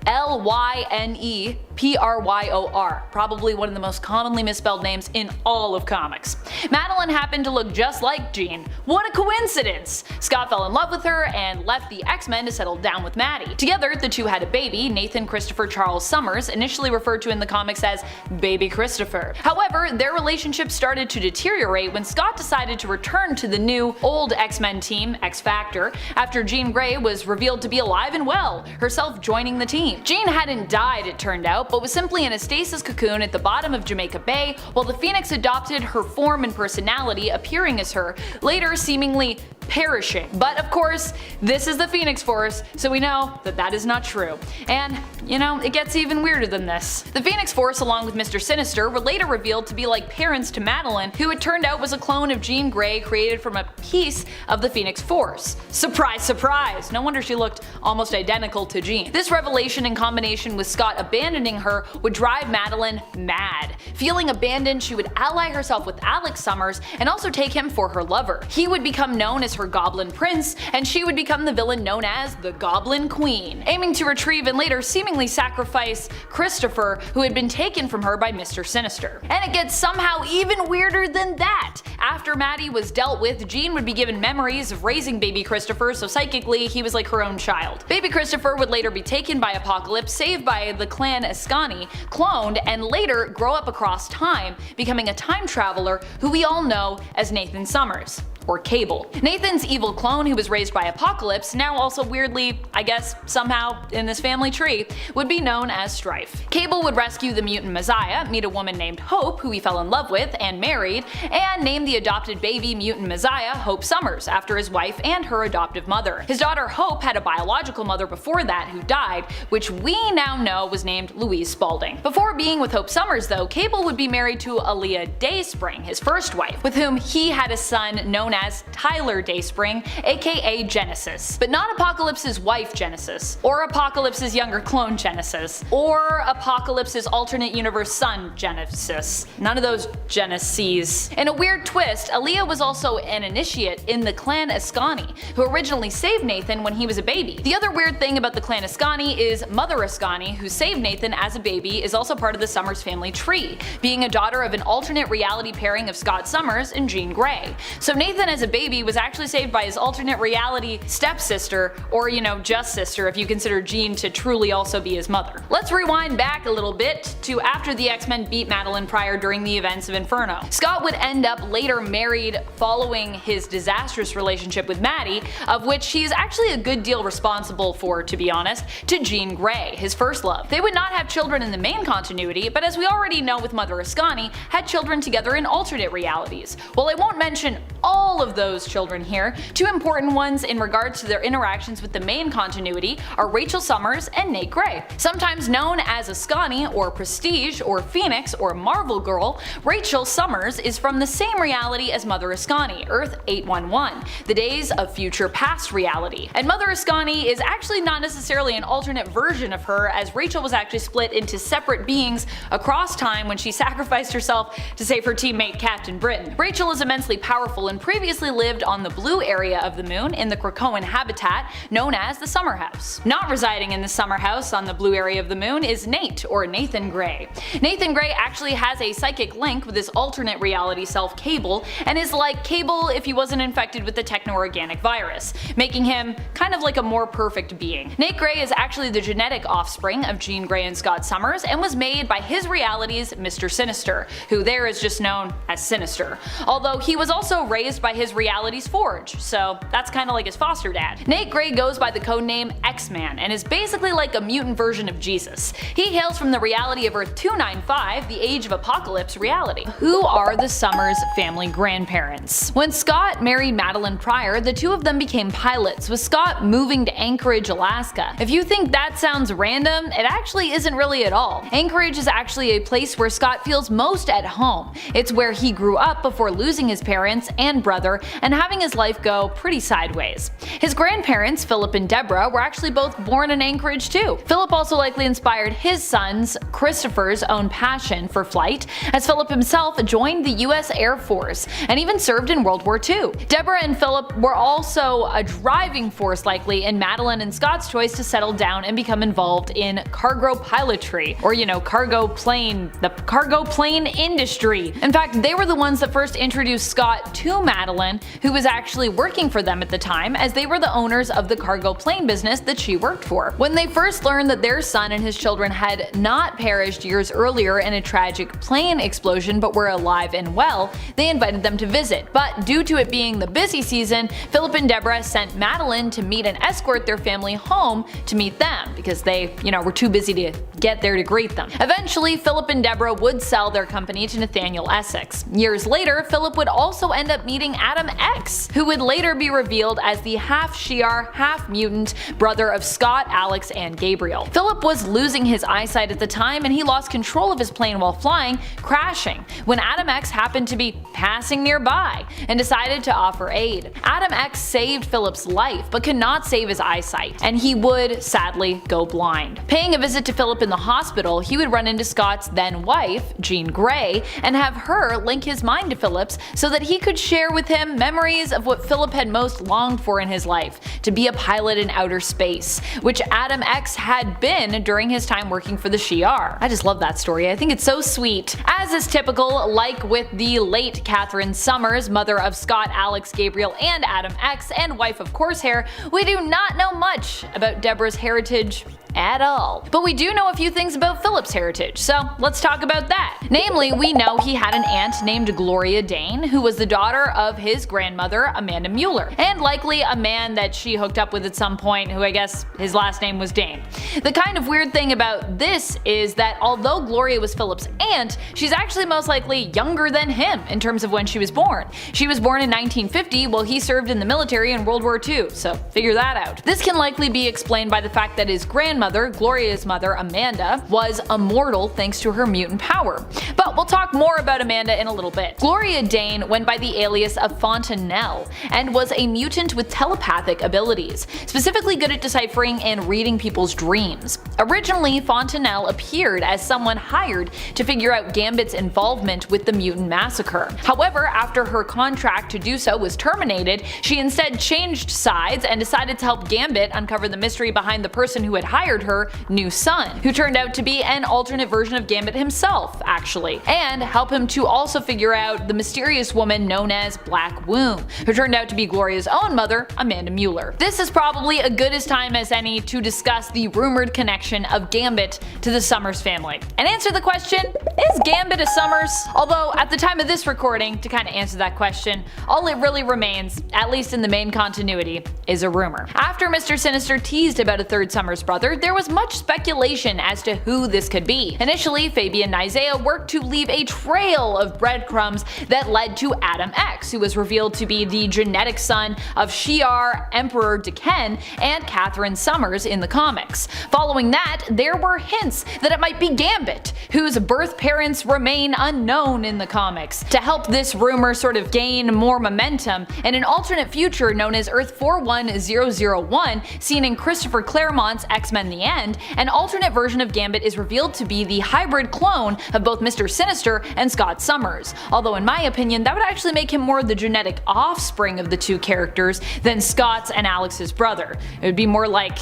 Madelynepr-Y-O-R, probably one of the most commonly misspelled names in all of comics. Madeline happened to look just like Jean. What a coincidence! Scott fell in love with her and left the X-Men to settle down with Maddie. Together, the two had a baby, Nathan Christopher Charles Summers, initially referred to in the comics as Baby Christopher. However, their relationship started to deteriorate when Scott decided to return to the new, old X-Men team, X-Factor, after Jean Grey was revealed to be alive and well, herself joining the team. Jean hadn't died, it turned out, but was simply in a stasis cocoon at the bottom of Jamaica Bay, while the Phoenix adopted her form and personality, appearing as her, later seemingly perishing. But of course, this is the Phoenix Force, so we know that that is not true. And, you know, it gets even weirder than this. The Phoenix Force, along with Mr. Sinister, were later revealed to be like parents to Madeline, who it turned out was a clone of Jean Grey created from a piece of the Phoenix Force. Surprise, surprise! No wonder she looked almost identical to Jean. This revelation, in combination with Scott abandoning her, would drive Madeline mad. Feeling abandoned, she would ally herself with Alex Summers and also take him for her lover. He would become known as her Goblin Prince, and she would become the villain known as the Goblin Queen, aiming to retrieve and later seemingly sacrifice Christopher, who had been taken from her by Mr. Sinister. And it gets somehow even weirder than that. After Maddie was dealt with, Jean would be given memories of raising baby Christopher, so psychically he was like her own child. Baby Christopher would later be taken by Apocalypse, saved by the clan Ascani, cloned, and later grow up across time, becoming a time traveler who we all know as Nathan Summers, or Cable. Nathan's evil clone, who was raised by Apocalypse, now also weirdly, I guess somehow in this family tree, would be known as Strife. Cable would rescue the mutant Messiah, meet a woman named Hope, who he fell in love with and married, and name the adopted baby mutant Messiah Hope Summers, after his wife and her adoptive mother. His daughter Hope had a biological mother before that who died, which we now know was named Louise Spaulding. Before being with Hope Summers though, Cable would be married to Aaliyah Dayspring, his first wife, with whom he had a son known as Tyler Dayspring, aka Genesis. But not Apocalypse's wife Genesis, or Apocalypse's younger clone Genesis, or Apocalypse's alternate universe son Genesis. None of those Geneses. In a weird twist, Aaliyah was also an initiate in the clan Ascani, who originally saved Nathan when he was a baby. The other weird thing about the clan Ascani is Mother Ascani, who saved Nathan as a baby, is also part of the Summers family tree, being a daughter of an alternate reality pairing of Scott Summers and Jean Grey. So Nathan as a baby was actually saved by his alternate reality stepsister, or you know, just sister if you consider Jean to truly also be his mother. Let's rewind back a little bit to after the X-Men beat Madeline Pryor during the events of Inferno. Scott would end up later married following his disastrous relationship with Maddie, of which he is actually a good deal responsible for, to be honest, to Jean Grey, his first love. They would not have children in the main continuity, but as we already know with Mother Ascani, had children together in alternate realities. While I won't mention all of those children here, two important ones in regards to their interactions with the main continuity are Rachel Summers and Nate Grey. Sometimes known as Ascani, or Prestige, or Phoenix, or Marvel Girl, Rachel Summers is from the same reality as Mother Ascani, Earth 811, the Days of Future Past reality. And Mother Ascani is actually not necessarily an alternate version of her, as Rachel was actually split into separate beings across time when she sacrificed herself to save her teammate Captain Britain. Rachel is immensely powerful and previously lived on the blue area of the moon in the Krakoan habitat known as the Summer House. Not residing in the Summer House on the blue area of the moon is Nate, or Nathan Grey. Nathan Grey actually has a psychic link with his alternate reality self Cable, and is like Cable if he wasn't infected with the techno-organic virus, making him kind of like a more perfect being. Nate Grey is actually the genetic offspring of Jean Grey and Scott Summers, and was made by his reality's Mr. Sinister, who there is just known as Sinister, although he was also raised by his reality's Forge, so that's kinda like his foster dad. Nate Grey goes by the codename X-Man, and is basically like a mutant version of Jesus. He hails from the reality of Earth 295, the Age of Apocalypse reality. Who are the Summers family grandparents? When Scott married Madeline Pryor, the two of them became pilots, with Scott moving to Anchorage, Alaska. If you think that sounds random, it actually isn't really at all. Anchorage is actually a place where Scott feels most at home. It's where he grew up before losing his parents and brother brother and having his life go pretty sideways. His grandparents, Philip and Deborah, were actually both born in Anchorage too. Philip also likely inspired his sons, Christopher's own passion for flight, as Philip himself joined the US Air Force and even served in World War II. Deborah and Philip were also a driving force likely in Madeline and Scott's choice to settle down and become involved in cargo pilotry, or the cargo plane industry. In fact, they were the ones that first introduced Scott to Madeline, who was actually working for them at the time, as they were the owners of the cargo plane business that she worked for. When they first learned that their son and his children had not perished years earlier in a tragic plane explosion but were alive and well, they invited them to visit. But due to it being the busy season, Philip and Deborah sent Madeline to meet and escort their family home to meet them, because they, were too busy to get there to greet them. Eventually, Philip and Deborah would sell their company to Nathaniel Essex. Years later, Philip would also end up meeting Adam X, who would later be revealed as the half-Shi'ar, half-mutant brother of Scott, Alex, and Gabriel. Philip was losing his eyesight at the time, and he lost control of his plane while flying, crashing, when Adam X happened to be passing nearby and decided to offer aid. Adam X saved Philip's life, but could not save his eyesight, and he would sadly go blind. Paying a visit to Philip in the hospital, he would run into Scott's then wife, Jean Grey, and have her link his mind to Philip's so that he could share with him memories of what Philip had most longed for in his life, to be a pilot in outer space, which Adam X had been during his time working for the Shi'ar. I just love that story. I think it's so sweet. As is typical, like with the late Catherine Summers, mother of Scott, Alex, Gabriel, and Adam X, and wife of Corsair, we do not know much about Deborah's heritage at all. But we do know a few things about Philip's heritage, so let's talk about that. Namely, we know he had an aunt named Gloria Dane, who was the daughter of his grandmother, Amanda Mueller, and likely a man that she hooked up with at some point, who I guess his last name was Dane. The kind of weird thing about this is that although Gloria was Philip's aunt, she's actually most likely younger than him in terms of when she was born. She was born in 1950 while he served in the military in World War II, so figure that out. This can likely be explained by the fact that his grandmother, Gloria's mother, Amanda, was immortal thanks to her mutant power. But we'll talk more about Amanda in a little bit. Gloria Dane went by the alias of Fontanelle and was a mutant with telepathic abilities, specifically good at deciphering and reading people's dreams. Originally, Fontanelle appeared as someone hired to figure out Gambit's involvement with the mutant massacre. However, after her contract to do so was terminated, she instead changed sides and decided to help Gambit uncover the mystery behind the person who had hired her new son, who turned out to be an alternate version of Gambit himself, actually, and help him to also figure out the mysterious woman known as Black Womb, who turned out to be Gloria's own mother, Amanda Mueller. This is probably as good a time as any to discuss the rumored connection of Gambit to the Summers family, and answer the question, is Gambit a Summers? Although, at the time of this recording, to kind of answer that question, all it really remains, at least in the main continuity, is a rumor. After Mr. Sinister teased about a third Summers brother, there was much speculation as to who this could be. Initially, Fabian and Isaiah worked to leave a trail of breadcrumbs that led to Adam X, who was revealed to be the genetic son of Shi'ar Emperor Deken and Catherine Summers in the comics. Following that, there were hints that it might be Gambit, whose birth parents remain unknown in the comics. To help this rumor sort of gain more momentum, in an alternate future known as Earth 41001, seen in Christopher Claremont's X-Men The End, an alternate version of Gambit is revealed to be the hybrid clone of both Mr. Sinister and Scott Summers, although in my opinion that would actually make him more the genetic offspring of the two characters than Scott's and Alex's brother. It would be more like,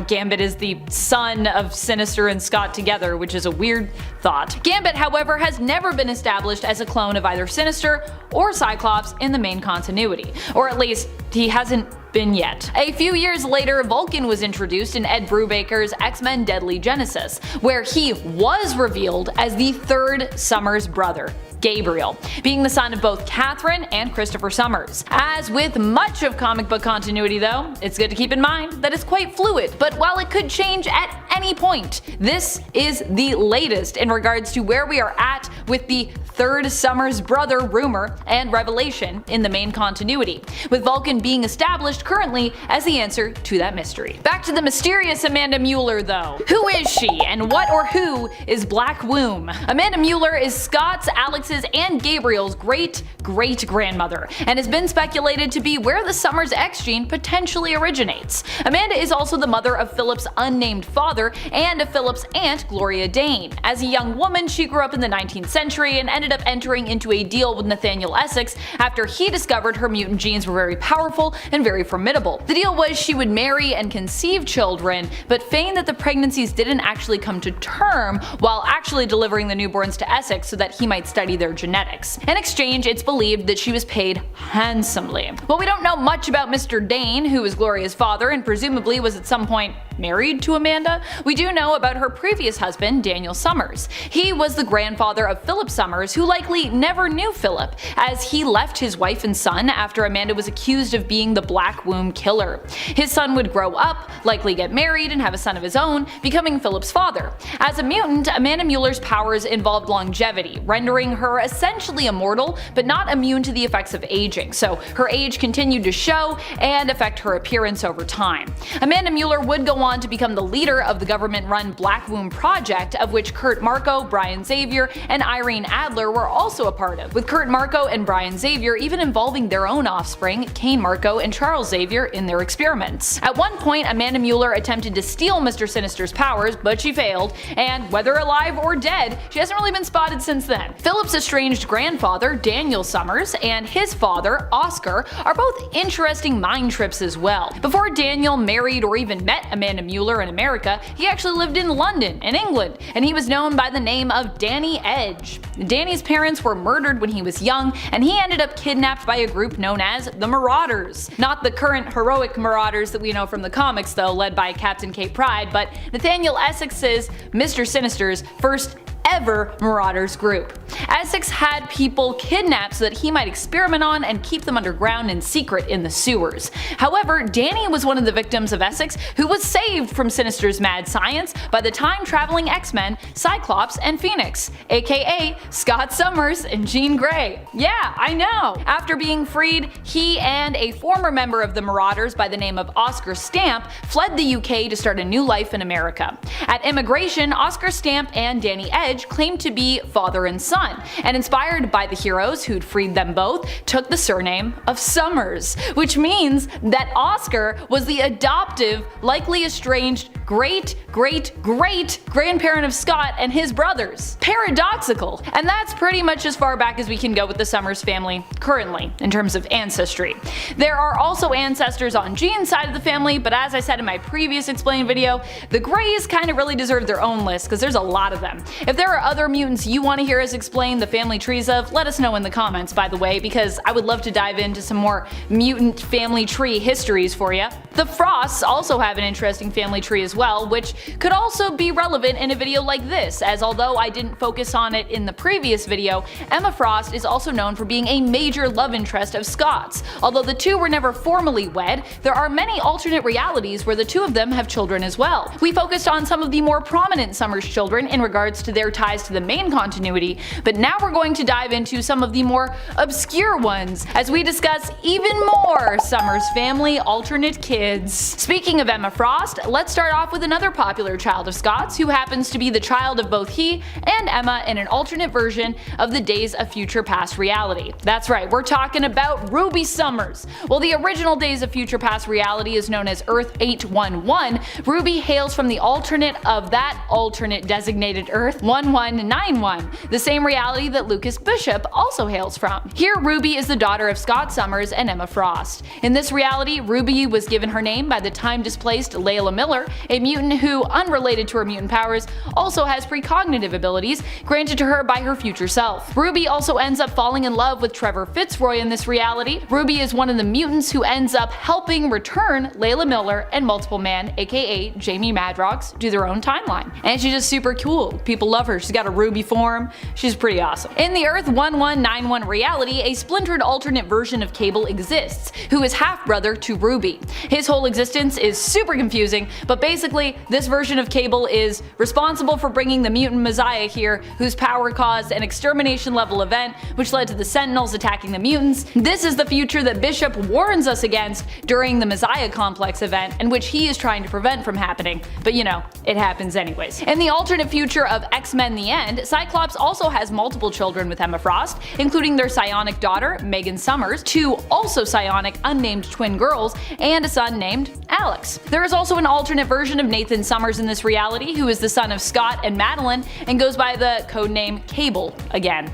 Gambit is the son of Sinister and Scott together, which is a weird thought. Gambit, however, has never been established as a clone of either Sinister or Cyclops in the main continuity, or at least he hasn't been yet. A few years later, Vulcan was introduced in Ed Brubaker's X-Men Deadly Genesis, where he was revealed as the third Summers brother, Gabriel, being the son of both Catherine and Christopher Summers. As with much of comic book continuity though, it's good to keep in mind that it's quite fluid, but while it could change at any point, this is the latest in regards to where we are at with the third Summers brother rumor and revelation in the main continuity, with Vulcan being established currently as the answer to that mystery. Back to the mysterious Amanda Mueller though. Who is she, and what or who is Black Womb? Amanda Mueller is Scott's, Alex's, Alice's and Gabriel's great-great-grandmother, and has been speculated to be where the Summers X gene potentially originates. Amanda is also the mother of Philip's unnamed father and of Philip's aunt Gloria Dane. As a young woman, she grew up in the 19th century and ended up entering into a deal with Nathaniel Essex after he discovered her mutant genes were very powerful and very formidable. The deal was she would marry and conceive children, but feigned that the pregnancies didn't actually come to term while actually delivering the newborns to Essex so that he might study their genetics. In exchange, it's believed that she was paid handsomely. While we don't know much about Mr. Dane, who was Gloria's father and presumably was at some point married to Amanda, we do know about her previous husband, Daniel Summers. He was the grandfather of Philip Summers, who likely never knew Philip, as he left his wife and son after Amanda was accused of being the Black Womb killer. His son would grow up, likely get married, and have a son of his own, becoming Philip's father. As a mutant, Amanda Muller's powers involved longevity, rendering her essentially immortal, but not immune to the effects of aging, so her age continued to show and affect her appearance over time. Amanda Muller would go on to become the leader of the government-run Black Womb Project, of which Kurt Marco, Brian Xavier, and Irene Adler were also a part of, with Kurt Marco and Brian Xavier even involving their own offspring, Kane Marco and Charles Xavier, in their experiments. At one point, Amanda Muller attempted to steal Mr. Sinister's powers, but she failed, and whether alive or dead, she hasn't really been spotted since then. Philip's estranged grandfather, Daniel Summers, and his father, Oscar, are both interesting mind trips as well. Before Daniel married or even met Amanda Muller in America, he actually lived in London, in England, and he was known by the name of Danny Edge. Danny's parents were murdered when he was young, and he ended up kidnapped by a group known as the Marauders. Not the current heroic Marauders that we know from the comics though, led by Captain Kate Pryde, but Nathaniel Essex's Mr. Sinister's first ever Marauders group. Essex had people kidnapped so that he might experiment on and keep them underground in secret in the sewers. However, Danny was one of the victims of Essex who was saved from Sinister's mad science by the time-traveling X-Men, Cyclops, and Phoenix, aka Scott Summers and Jean Grey. Yeah, I know! After being freed, he and a former member of the Marauders by the name of Oscar Stamp fled the UK to start a new life in America. At immigration, Oscar Stamp and Danny Edge claimed to be father and son, and inspired by the heroes who'd freed them both, took the surname of Summers, which means that Oscar was the adoptive, likely estranged great-great-great-grandparent of Scott and his brothers. Paradoxical, and that's pretty much as far back as we can go with the Summers family currently, in terms of ancestry. There are also ancestors on Jean's side of the family, but as I said in my previous explained video, the Greys kind of really deserve their own list because there's a lot of them. If there are other mutants you want to hear us explain the family trees of, let us know in the comments, by the way, because I would love to dive into some more mutant family tree histories for you. The Frosts also have an interesting family tree as well, which could also be relevant in a video like this, as although I didn't focus on it in the previous video, Emma Frost is also known for being a major love interest of Scott's. Although the two were never formally wed, there are many alternate realities where the two of them have children as well. We focused on some of the more prominent Summers children in regards to their ties to the main continuity, but now we're going to dive into some of the more obscure ones as we discuss even more Summers family alternate kids. Speaking of Emma Frost, let's start off with another popular child of Scott's who happens to be the child of both he and Emma in an alternate version of the Days of Future Past reality. That's right, we're talking about Ruby Summers. While the original Days of Future Past reality is known as Earth 811, Ruby hails from the alternate of that alternate designated Earth 1191, the same reality that Lucas Bishop also hails from. Here, Ruby is the daughter of Scott Summers and Emma Frost. In this reality, Ruby was given her name by the time-displaced Layla Miller, a mutant who, unrelated to her mutant powers, also has precognitive abilities granted to her by her future self. Ruby also ends up falling in love with Trevor Fitzroy in this reality. Ruby is one of the mutants who ends up helping return Layla Miller and Multiple Man, aka Jamie Madrox, to their own timeline. And she's just super cool. People love her. She's got a Ruby form. She's pretty awesome. In the Earth 1191 reality, a splintered alternate version of Cable exists, who is half-brother to Ruby. His whole existence is super confusing, but basically basically, this version of Cable is responsible for bringing the mutant Messiah here, whose power caused an extermination level event which led to the Sentinels attacking the mutants. This is the future that Bishop warns us against during the Messiah Complex event, and which he is trying to prevent from happening, but you know, it happens anyways. In the alternate future of X-Men The End, Cyclops also has multiple children with Emma Frost, including their psionic daughter, Megan Summers, two also psionic unnamed twin girls, and a son named Alex. There is also an alternate version of Nathan Summers in this reality, who is the son of Scott and Madeline and goes by the codename Cable again.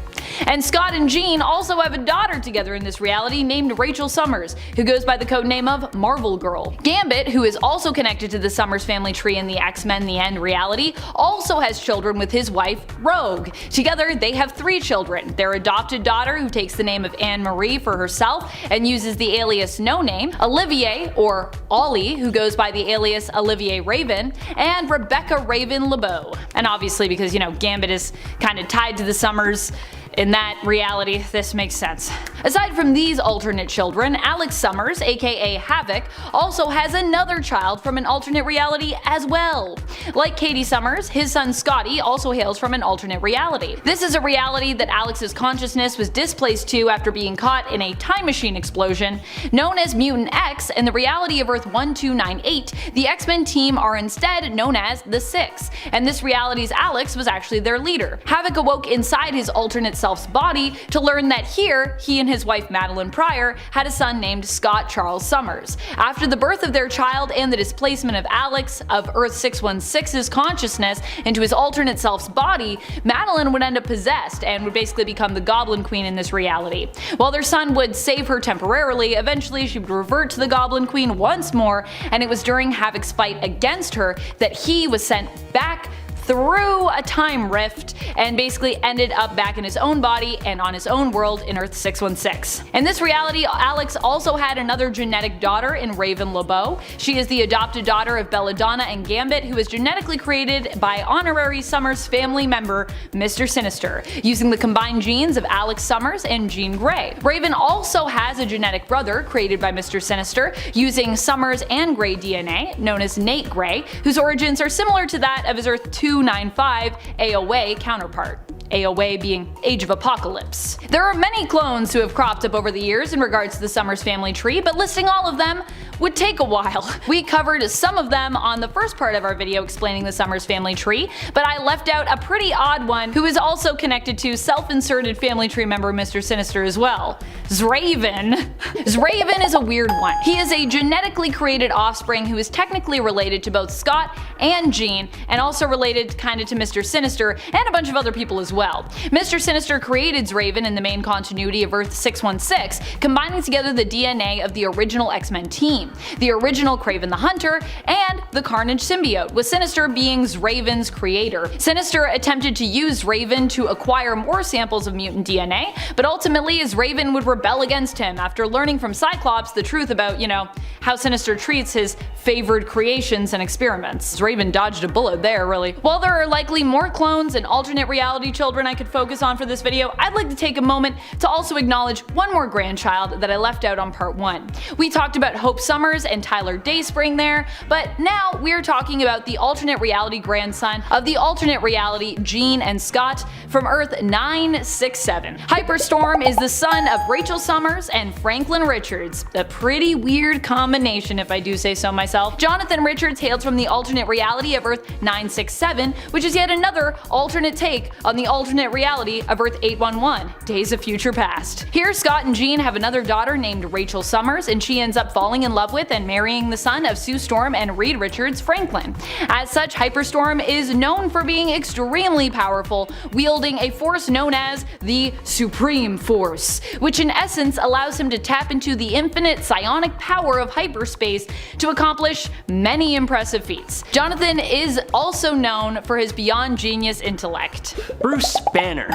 And Scott and Jean also have a daughter together in this reality named Rachel Summers, who goes by the codename of Marvel Girl. Gambit, who is also connected to the Summers family tree in the X-Men The End reality, also has children with his wife, Rogue. Together, they have 3 children. Their adopted daughter, who takes the name of Anne-Marie for herself and uses the alias No Name, Olivier, or Ollie, who goes by the alias Olivier Raven, and Rebecca Raven LeBeau. And obviously, because, you know, Gambit is kind of tied to the Summers in that reality, this makes sense. Aside from these alternate children, Alex Summers, aka Havoc, also has another child from an alternate reality as well. Like Katie Summers, his son Scotty also hails from an alternate reality. This is a reality that Alex's consciousness was displaced to after being caught in a time machine explosion. Known as Mutant X, in the reality of Earth 1298, the X-Men team are instead known as the Six, and this reality's Alex was actually their leader. Havoc awoke inside his alternate self's body to learn that here, he and his wife Madeline Pryor had a son named Scott Charles Summers. After the birth of their child and the displacement of Alex of Earth 616's consciousness into his alternate self's body, Madeline would end up possessed and would basically become the Goblin Queen in this reality. While their son would save her temporarily, eventually she would revert to the Goblin Queen once more, and it was during Havoc's fight against her that he was sent back through a time rift and basically ended up back in his own body and on his own world in Earth 616. In this reality, Alex also had another genetic daughter in Raven LeBeau. She is the adopted daughter of Belladonna and Gambit, who was genetically created by honorary Summers family member Mr. Sinister, using the combined genes of Alex Summers and Jean Grey. Raven also has a genetic brother created by Mr. Sinister using Summers and Grey DNA, known as Nate Grey, whose origins are similar to that of his Earth 295 AOA counterpart. AOA being Age of Apocalypse. There are many clones who have cropped up over the years in regards to the Summers family tree, but listing all of them would take a while. We covered some of them on the first part of our video explaining the Summers family tree, but I left out a pretty odd one who is also connected to self-inserted family tree member Mr. Sinister as well. Zraven. Zraven is a weird one. He is a genetically created offspring who is technically related to both Scott and Jean, and also related kinda to Mr. Sinister and a bunch of other people as well. Mr. Sinister created Zraven in the main continuity of Earth 616, combining together the DNA of the original X-Men team, the original Kraven the Hunter, and the Carnage symbiote, with Sinister being Zraven's creator. Sinister attempted to use Zraven to acquire more samples of mutant DNA, but ultimately Zraven would rebel against him after learning from Cyclops the truth about, you know, how Sinister treats his favored creations and experiments. Zraven dodged a bullet there, really. While there are likely more clones and alternate reality children I could focus on for this video, I'd like to take a moment to also acknowledge one more grandchild that I left out on part 1. We talked about Hope Summers and Tyler Dayspring there, but now we're talking about the alternate reality grandson of the alternate reality Jean and Scott from Earth 967. Hyperstorm is the son of Rachel Summers and Franklin Richards, a pretty weird combination if I do say so myself. Jonathan Richards hails from the alternate reality of Earth 967, which is yet another alternate take on the alternate reality of Earth 811, Days of Future Past. Here, Scott and Jean have another daughter named Rachel Summers, and she ends up falling in love with and marrying the son of Sue Storm and Reed Richards, Franklin. As such, Hyperstorm is known for being extremely powerful, wielding a force known as the Supreme Force, which in essence allows him to tap into the infinite psionic power of hyperspace to accomplish many impressive feats. Jonathan is also known for his beyond genius intellect. Bruce Banner.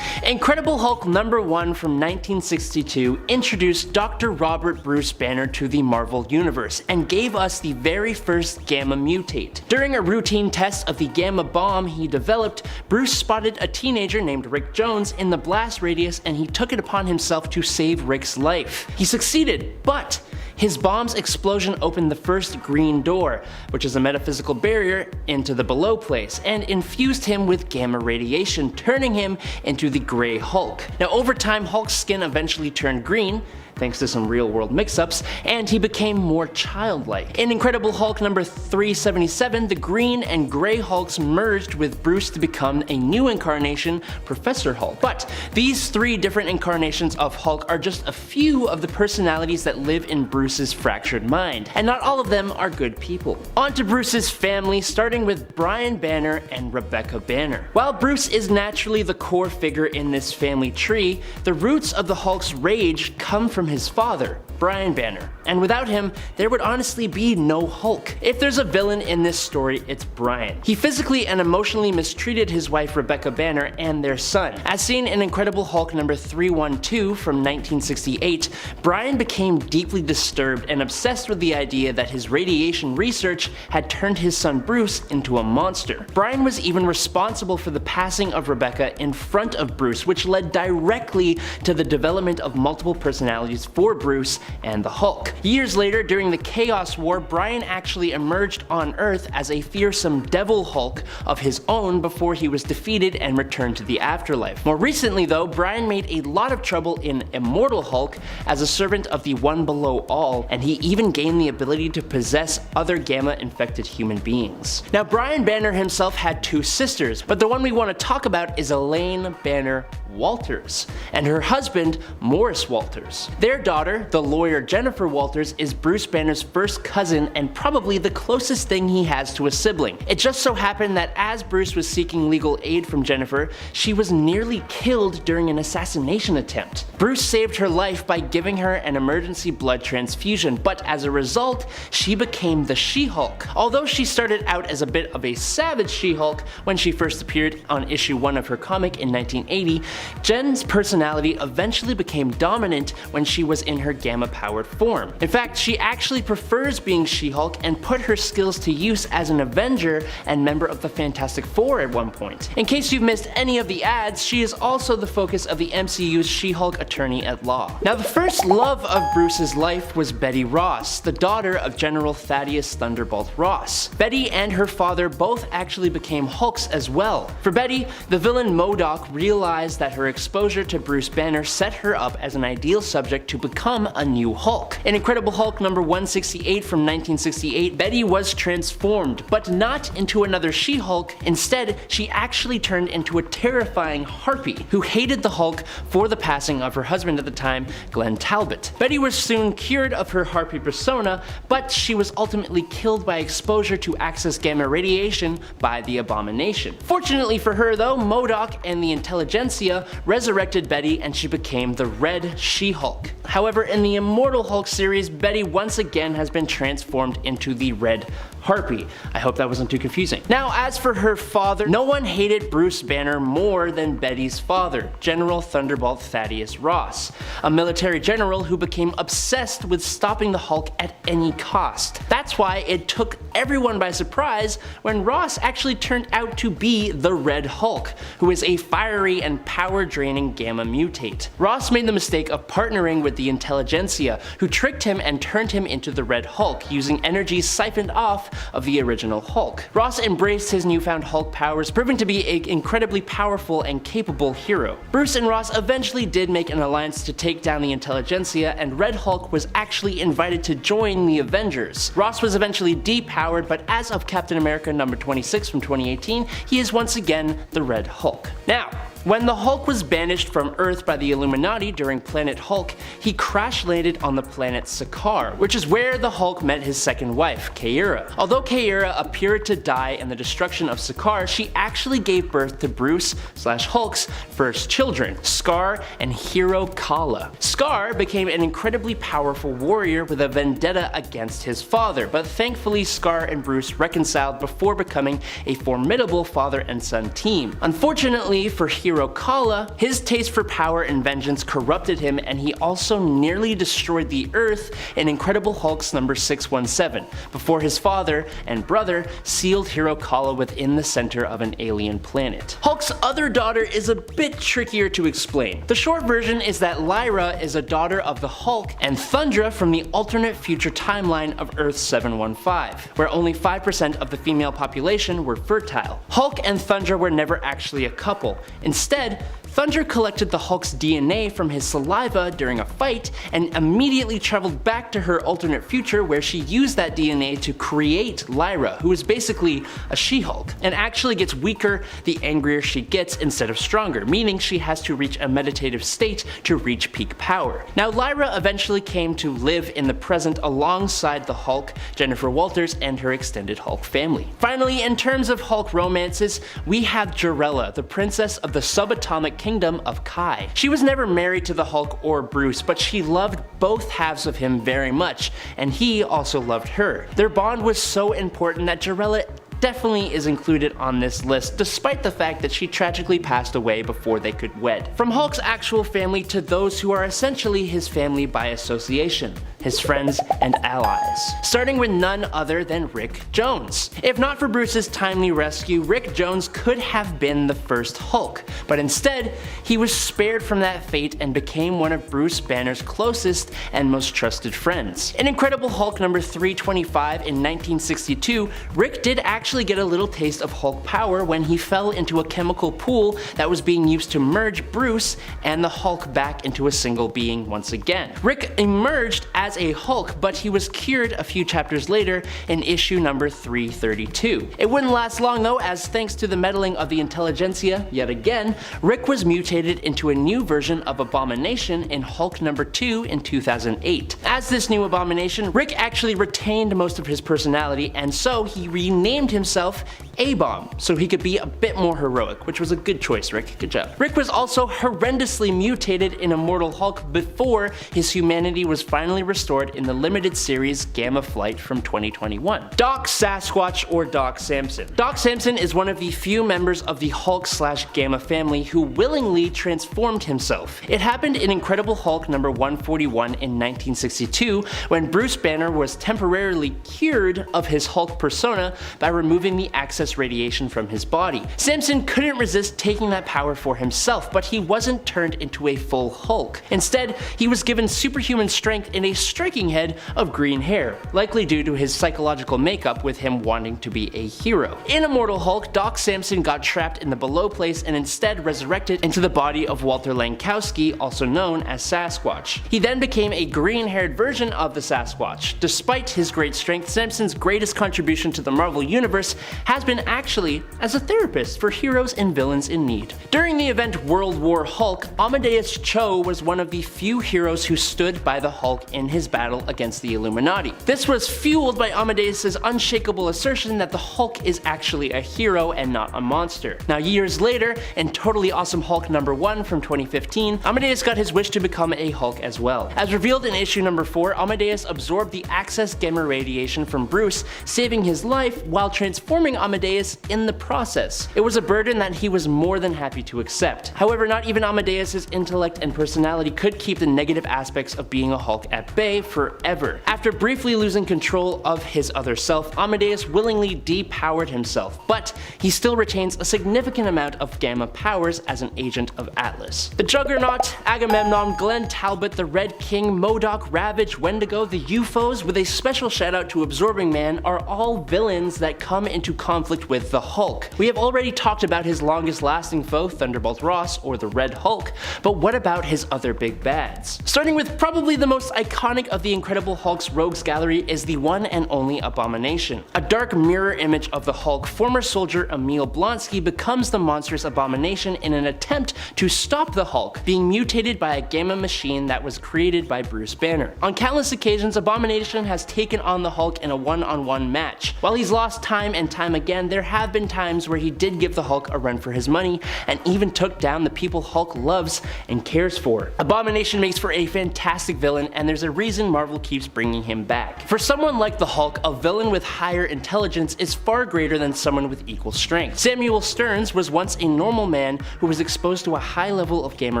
Incredible Hulk #1 from 1962 introduced Dr. Robert Bruce Banner to the Marvel Universe and gave us the very first Gamma mutate. During a routine test of the Gamma bomb he developed, Bruce spotted a teenager named Rick Jones in the blast radius, and he took it upon himself to save Rick's life. He succeeded, but His bomb's explosion opened the first green door, which is a metaphysical barrier into the below place, and infused him with gamma radiation, turning him into the Grey Hulk. Now over time, Hulk's skin eventually turned green, thanks to some real-world mix-ups, and he became more childlike. In Incredible Hulk number 377, the Green and Grey Hulks merged with Bruce to become a new incarnation, Professor Hulk. But these three different incarnations of Hulk are just a few of the personalities that live in Bruce's fractured mind, and not all of them are good people. On to Bruce's family, starting with Brian Banner and Rebecca Banner. While Bruce is naturally the core figure in this family tree, the roots of the Hulk's rage come from his father, Brian Banner, and without him, there would honestly be no Hulk. If there's a villain in this story, it's Brian. He physically and emotionally mistreated his wife Rebecca Banner and their son. As seen in Incredible Hulk number 312 from 1968, Brian became deeply disturbed and obsessed with the idea that his radiation research had turned his son Bruce into a monster. Brian was even responsible for the passing of Rebecca in front of Bruce, which led directly to the development of multiple personalities for Bruce and the Hulk. Years later, during the Chaos War, Brian actually emerged on Earth as a fearsome Devil Hulk of his own before he was defeated and returned to the afterlife. More recently though, Brian made a lot of trouble in Immortal Hulk as a servant of the One Below All, and he even gained the ability to possess other gamma-infected human beings. Now, Brian Banner himself had two sisters, but the one we want to talk about is Elaine Banner Walters and her husband Morris Walters. Their daughter, the lawyer Jennifer Walters, is Bruce Banner's first cousin and probably the closest thing he has to a sibling. It just so happened that as Bruce was seeking legal aid from Jennifer, she was nearly killed during an assassination attempt. Bruce saved her life by giving her an emergency blood transfusion, but as a result, she became the She-Hulk. Although she started out as a bit of a savage She-Hulk when she first appeared on issue 1 of her comic in 1980, Jen's personality eventually became dominant when she was in her gamma-powered form. In fact, she actually prefers being She-Hulk and put her skills to use as an Avenger and member of the Fantastic Four at one point. In case you've missed any of the ads, she is also the focus of the MCU's She-Hulk attorney at law. Now, the first love of Bruce's life was Betty Ross, the daughter of General Thaddeus Thunderbolt Ross. Betty and her father both actually became Hulks as well. For Betty, the villain MODOK realized that her exposure to Bruce Banner set her up as an ideal subject to become a new Hulk. In Incredible Hulk number 168 from 1968, Betty was transformed, but not into another She-Hulk. Instead, she actually turned into a terrifying harpy who hated the Hulk for the passing of her husband at the time, Glenn Talbot. Betty was soon cured of her harpy persona, but she was ultimately killed by exposure to Axis gamma radiation by the Abomination. Fortunately for her though, MODOK and the Intelligentsia resurrected Betty and she became the Red She-Hulk. However, in the Immortal Hulk series, Betty once again has been transformed into the Red Harpy. I hope that wasn't too confusing. Now, as for her father, no one hated Bruce Banner more than Betty's father, General Thunderbolt Thaddeus Ross, a military general who became obsessed with stopping the Hulk at any cost. That's why it took everyone by surprise when Ross actually turned out to be the Red Hulk, who is a fiery and power-draining gamma mutate. Ross made the mistake of partnering with the Intelligentsia, who tricked him and turned him into the Red Hulk, using energy siphoned off of the original Hulk. Ross embraced his newfound Hulk powers, proving to be an incredibly powerful and capable hero. Bruce and Ross eventually did make an alliance to take down the Intelligentsia, and Red Hulk was actually invited to join the Avengers. Ross was eventually depowered, but as of Captain America number 26 from 2018, he is once again the Red Hulk. Now, when the Hulk was banished from Earth by the Illuminati during Planet Hulk, he crash-landed on the planet Sakaar, which is where the Hulk met his second wife, Kaira. Although Kaira appeared to die in the destruction of Sakaar, she actually gave birth to Bruce/Hulk's first children, Scar and Hero Kala. Scar became an incredibly powerful warrior with a vendetta against his father, but thankfully Scar and Bruce reconciled before becoming a formidable father and son team. Unfortunately for Hero Kala, his taste for power and vengeance corrupted him, and he also nearly destroyed the Earth in Incredible Hulk's number 617, before his father mother and brother sealed Hirokala within the center of an alien planet. Hulk's other daughter is a bit trickier to explain. The short version is that Lyra is a daughter of the Hulk and Thundra from the alternate future timeline of Earth 715, where only 5% of the female population were fertile. Hulk and Thundra were never actually a couple. Instead, Thundra collected the Hulk's DNA from his saliva during a fight and immediately traveled back to her alternate future, where she used that DNA to create Lyra, who is basically a She-Hulk, and actually gets weaker the angrier she gets instead of stronger, meaning she has to reach a meditative state to reach peak power. Now, Lyra eventually came to live in the present alongside the Hulk, Jennifer Walters, and her extended Hulk family. Finally, in terms of Hulk romances, we have Jarella, the princess of the subatomic kingdom of Kai. She was never married to the Hulk or Bruce, but she loved both halves of him very much, and he also loved her. Their bond was so important that Jarella definitely is included on this list, despite the fact that she tragically passed away before they could wed. From Hulk's actual family to those who are essentially his family by association, his friends and allies. Starting with none other than Rick Jones. If not for Bruce's timely rescue, Rick Jones could have been the first Hulk, but instead, he was spared from that fate and became one of Bruce Banner's closest and most trusted friends. In Incredible Hulk number 325 in 1962, Rick did actually get a little taste of Hulk power when he fell into a chemical pool that was being used to merge Bruce and the Hulk back into a single being once again. Rick emerged as a Hulk, but he was cured a few chapters later in issue number 332. It wouldn't last long though, as thanks to the meddling of the intelligentsia yet again, Rick was mutated into a new version of Abomination in Hulk number 2 in 2008. As this new Abomination, Rick actually retained most of his personality, and so he renamed himself A-Bomb so he could be a bit more heroic, which was a good choice, Rick. Good job. Rick was also horrendously mutated in Immortal Hulk before his humanity was finally restored in the limited series Gamma Flight from 2021. Doc Sasquatch, or Doc Samson. Doc Samson is one of the few members of the Hulk/Gamma family who willingly transformed himself. It happened in Incredible Hulk number 141 in 1962 when Bruce Banner was temporarily cured of his Hulk persona by removing the excess radiation from his body. Samson couldn't resist taking that power for himself, but he wasn't turned into a full Hulk. Instead, he was given superhuman strength and a striking head of green hair, likely due to his psychological makeup with him wanting to be a hero. In Immortal Hulk, Doc Samson got trapped in the below place and instead resurrected into the body of Walter Lankowski, also known as Sasquatch. He then became a green-haired version of the Sasquatch. Despite his great strength, Samson's greatest contribution to the Marvel Universe has been actually as a therapist for heroes and villains in need. During the event World War Hulk, Amadeus Cho was one of the few heroes who stood by the Hulk in his battle against the Illuminati. This was fueled by Amadeus' unshakable assertion that the Hulk is actually a hero and not a monster. Now, years later, in Totally Awesome Hulk number 1 from 2015, Amadeus got his wish to become a Hulk as well. As revealed in issue number 4, Amadeus absorbed the excess gamma radiation from Bruce, saving his life while transforming Amadeus in the process. It was a burden that he was more than happy to accept. However, not even Amadeus' intellect and personality could keep the negative aspects of being a Hulk at bay forever. After briefly losing control of his other self, Amadeus willingly depowered himself, but he still retains a significant amount of gamma powers as an agent of Atlas. The Juggernaut, Agamemnon, Glenn Talbot, the Red King, MODOK, Ravage, Wendigo, the UFOs, with a special shout out to Absorbing Man, are all villains that come into conflict with the Hulk. We have already talked about his longest lasting foe, Thunderbolt Ross, or the Red Hulk, but what about his other big bads? Starting with probably the most iconic of the Incredible Hulk's rogues gallery is the one and only Abomination. A dark mirror image of the Hulk, former soldier Emil Blonsky becomes the monstrous Abomination in an attempt to stop the Hulk, being mutated by a gamma machine that was created by Bruce Banner. On countless occasions, Abomination has taken on the Hulk in a one-on-one match. While he's lost time time and time again, there have been times where he did give the Hulk a run for his money and even took down the people Hulk loves and cares for. Abomination makes for a fantastic villain, and there's a reason Marvel keeps bringing him back. For someone like the Hulk, a villain with higher intelligence is far greater than someone with equal strength. Samuel Stearns was once a normal man who was exposed to a high level of gamma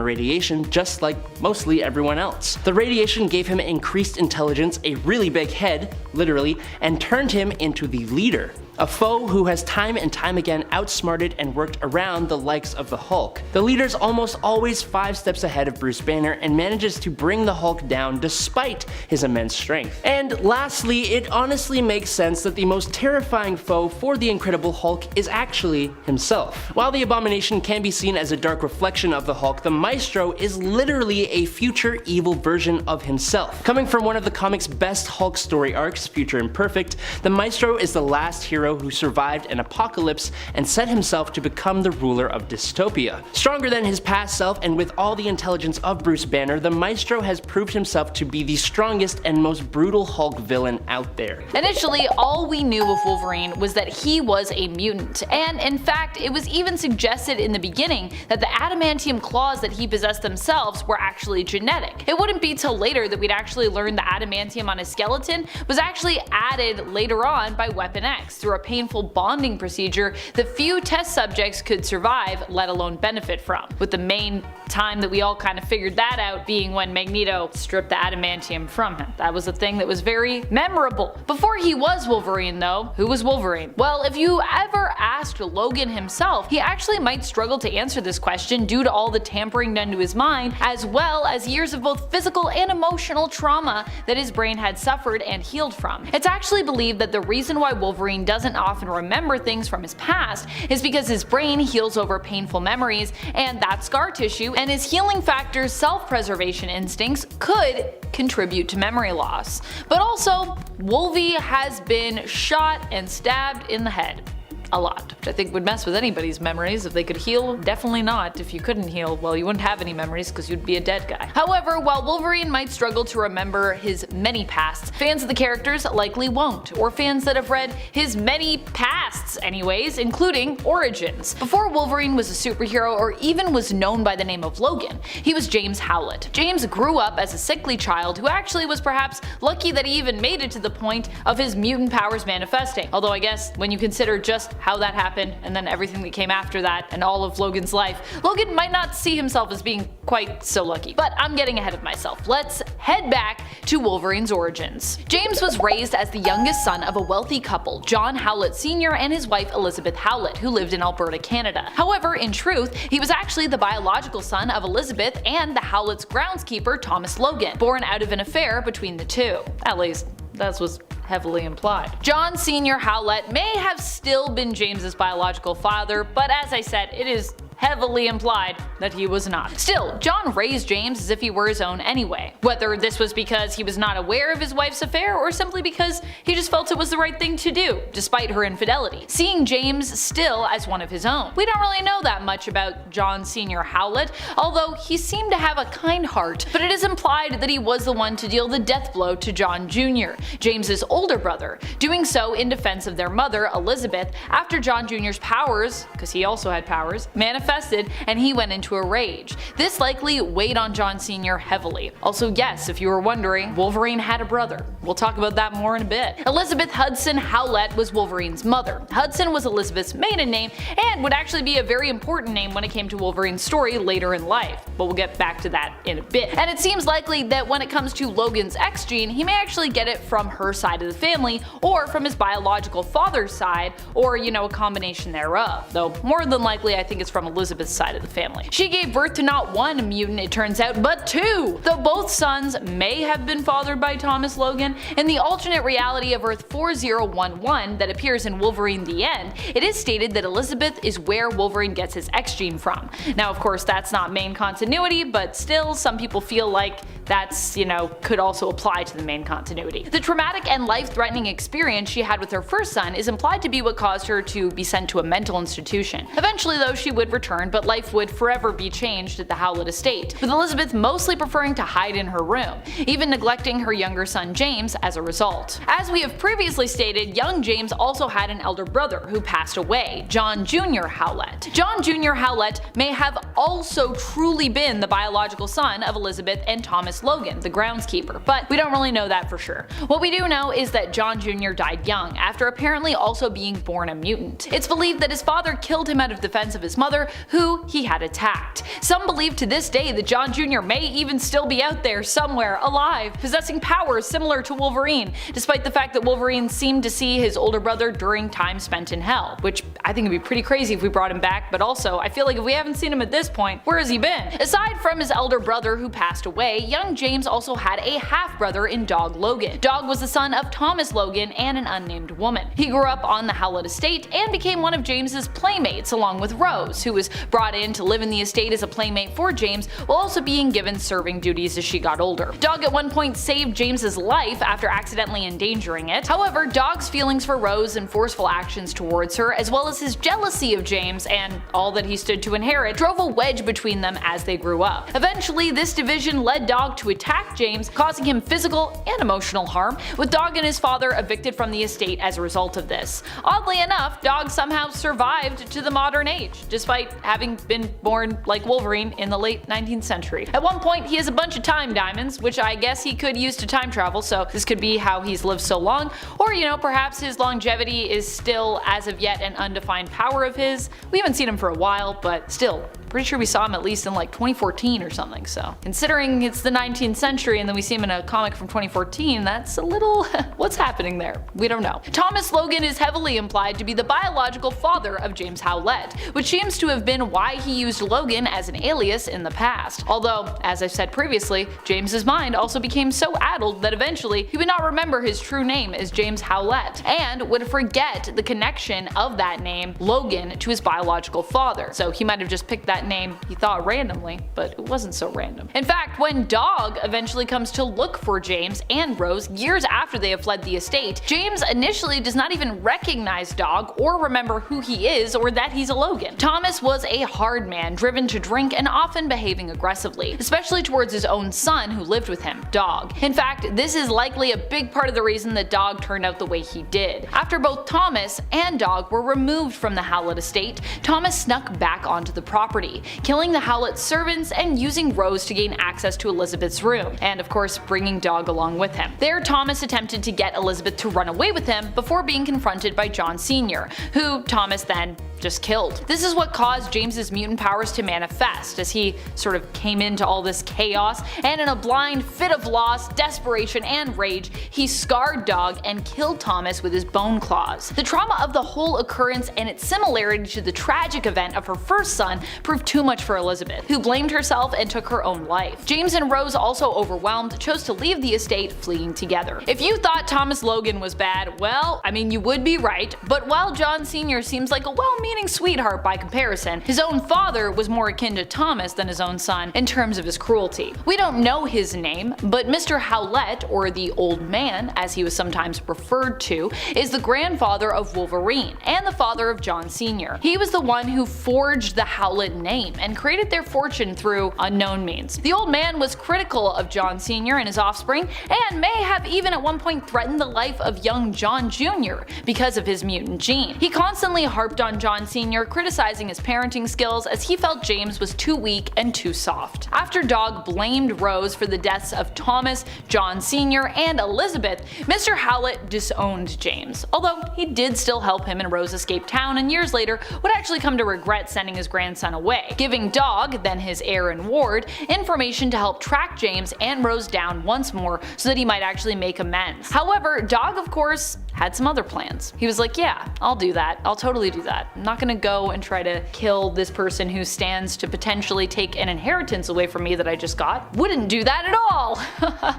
radiation just like mostly everyone else. The radiation gave him increased intelligence, a really big head, literally, and turned him into the leader. A foe who has time and time again outsmarted and worked around the likes of the Hulk. The leader's almost always 5 steps ahead of Bruce Banner and manages to bring the Hulk down despite his immense strength. And lastly, it honestly makes sense that the most terrifying foe for the Incredible Hulk is actually himself. While the Abomination can be seen as a dark reflection of the Hulk, the Maestro is literally a future evil version of himself. Coming from one of the comic's best Hulk story arcs, Future Imperfect, the Maestro is the last hero who survived an apocalypse and set himself to become the ruler of dystopia. Stronger than his past self and with all the intelligence of Bruce Banner, the Maestro has proved himself to be the strongest and most brutal Hulk villain out there. Initially, all we knew of Wolverine was that he was a mutant, and in fact, it was even suggested in the beginning that the adamantium claws that he possessed themselves were actually genetic. It wouldn't be till later that we'd actually learn the adamantium on his skeleton was actually added later on by Weapon X through a painful bonding procedure that few test subjects could survive, let alone benefit from, with the main time that we all kind of figured that out being when Magneto stripped the adamantium from him. That was a thing that was very memorable. Before he was Wolverine though, who was Wolverine? Well, if you ever asked Logan himself, he actually might struggle to answer this question due to all the tampering done to his mind, as well as years of both physical and emotional trauma that his brain had suffered and healed from. It's actually believed that the reason why Wolverine doesn't often remember things from his past is because his brain heals over painful memories, and that scar tissue and his healing factor's self-preservation instincts could contribute to memory loss. But also, Wolvie has been shot and stabbed in the head. A lot, which I think would mess with anybody's memories. If they could heal, definitely not. If you couldn't heal, well, you wouldn't have any memories because you'd be a dead guy. However, while Wolverine might struggle to remember his many pasts, fans of the characters likely won't, or fans that have read his many pasts anyways, including Origins. Before Wolverine was a superhero or even was known by the name of Logan, he was James Howlett. James grew up as a sickly child who actually was perhaps lucky that he even made it to the point of his mutant powers manifesting, although I guess when you consider just how that happened and then everything that came after that and all of Logan's life, Logan might not see himself as being quite so lucky. But I'm getting ahead of myself. Let's head back to Wolverine's origins. James was raised as the youngest son of a wealthy couple, John Howlett Sr. and his wife Elizabeth Howlett, who lived in Alberta, Canada. However, in truth, he was actually the biological son of Elizabeth and the Howlett's groundskeeper Thomas Logan, born out of an affair between the two. At least, that's what's heavily implied. John Sr. Howlett may have still been James's biological father, but as I said, it is heavily implied that he was not. Still, John raised James as if he were his own anyway, whether this was because he was not aware of his wife's affair or simply because he just felt it was the right thing to do, despite her infidelity, seeing James still as one of his own. We don't really know that much about John Sr. Howlett, although he seemed to have a kind heart, but it is implied that he was the one to deal the death blow to John Jr., James's older brother, doing so in defense of their mother, Elizabeth, after John Jr.'s powers, because he also had powers, manifested and he went into a rage. This likely weighed on John Sr. heavily. Also, yes, if you were wondering, Wolverine had a brother. We'll talk about that more in a bit. Elizabeth Hudson Howlett was Wolverine's mother. Hudson was Elizabeth's maiden name and would actually be a very important name when it came to Wolverine's story later in life, but we'll get back to that in a bit. And it seems likely that when it comes to Logan's X gene, he may actually get it from her side of the family or from his biological father's side, or a combination thereof, though more than likely I think it's from Elizabeth's side of the family. She gave birth to not one mutant, it turns out, but two! Though both sons may have been fathered by Thomas Logan, in the alternate reality of Earth 4011 that appears in Wolverine the End, it is stated that Elizabeth is where Wolverine gets his X gene from. Now of course that's not main continuity, but still some people feel like that's, could also apply to the main continuity. The traumatic and life-threatening experience she had with her first son is implied to be what caused her to be sent to a mental institution. Eventually though, she would return, but life would forever be changed at the Howlett estate, with Elizabeth mostly preferring to hide in her room, even neglecting her younger son James as a result. As we have previously stated, young James also had an elder brother who passed away, John Jr. Howlett. John Jr. Howlett may have also truly been the biological son of Elizabeth and Thomas Logan, the groundskeeper, but we don't really know that for sure. What we do know is that John Jr. died young, after apparently also being born a mutant. It's believed that his father killed him out of defense of his mother, who he had attacked. Some believe to this day that John Jr. may even still be out there somewhere alive, possessing powers similar to Wolverine, despite the fact that Wolverine seemed to see his older brother during time spent in hell, which I think would be pretty crazy if we brought him back, but also I feel like if we haven't seen him at this point, where has he been? Aside from his elder brother who passed away, young James also had a half-brother in Dog Logan. Dog was the son of Thomas Logan and an unnamed woman. He grew up on the Howlett estate and became one of James's playmates along with Rose, who was brought in to live in the estate as a playmate for James while also being given serving duties as she got older. Dog at one point saved James's life after accidentally endangering it. However, Dog's feelings for Rose and forceful actions towards her, as well as his jealousy of James and all that he stood to inherit, drove a wedge between them as they grew up. Eventually, this division led Dog to attack James, causing him physical and emotional harm, with Dog and his father evicted from the estate as a result of this. Oddly enough, Dog somehow survived to the modern age, despite having been born like Wolverine in the late 19th century. At one point, he has a bunch of time diamonds, which I guess he could use to time travel, so this could be how he's lived so long, or perhaps his longevity is still as of yet an undefined power of his. We haven't seen him for a while, but still, pretty sure we saw him at least in like 2014 or something, so considering it's the 19th century and then we see him in a comic from 2014, that's a little what's happening there? We don't know. Thomas Logan is heavily implied to be the biological father of James Howlett, which seems to have been why he used Logan as an alias in the past. Although, as I've said previously, James's mind also became so addled that eventually he would not remember his true name as James Howlett, and would forget the connection of that name, Logan, to his biological father. So he might have just picked that name he thought randomly, but it wasn't so random. In fact, when Dog eventually comes to look for James and Rose years after they have fled the estate, James initially does not even recognize Dog or remember who he is or that he's a Logan. Thomas was a hard man, driven to drink and often behaving aggressively, especially towards his own son who lived with him, Dog. In fact, this is likely a big part of the reason that Dog turned out the way he did. After both Thomas and Dog were removed from the Howlett estate, Thomas snuck back onto the property, killing the Howlett servants and using Rose to gain access to Elizabeth's room, and of course bringing Dog along with him. There, Thomas attempted to get Elizabeth to run away with him before being confronted by John Sr., who Thomas then just killed. This is what caused James's mutant powers to manifest, as he sort of came into all this chaos, and in a blind fit of loss, desperation, and rage, he scarred Dog and killed Thomas with his bone claws. The trauma of the whole occurrence and its similarity to the tragic event of her first son proved too much for Elizabeth, who blamed herself and took her own life. James and Rose, also overwhelmed, chose to leave the estate, fleeing together. If you thought Thomas Logan was bad, well, I mean, you would be right, but while John Sr. seems like a well-meaning sweetheart by comparison, his own father was more akin to Thomas than his own son in terms of his cruelty. We don't know his name, but Mr. Howlett, or the Old Man, as he was sometimes referred to, is the grandfather of Wolverine and the father of John Sr. He was the one who forged the Howlett name and created their fortune through unknown means. The Old Man was critical of John Sr. and his offspring, and may have even at one point threatened the life of young John Jr. because of his mutant gene. He constantly harped on John Sr., criticizing his parenting skills as he felt James was too weak and too soft. After Dog blamed Rose for the deaths of Thomas, John Sr., and Elizabeth, Mr. Howlett disowned James, although he did still help him and Rose escape town, and years later would actually come to regret sending his grandson away, giving Dog, then his heir and ward, information to help track James and Rose down once more so that he might actually make amends. However, Dog of course had some other plans. He was like, yeah, I'll do that. I'll totally do that. I'm not gonna go and try to kill this person who stands to potentially take an inheritance away from me that I just got. Wouldn't do that at all.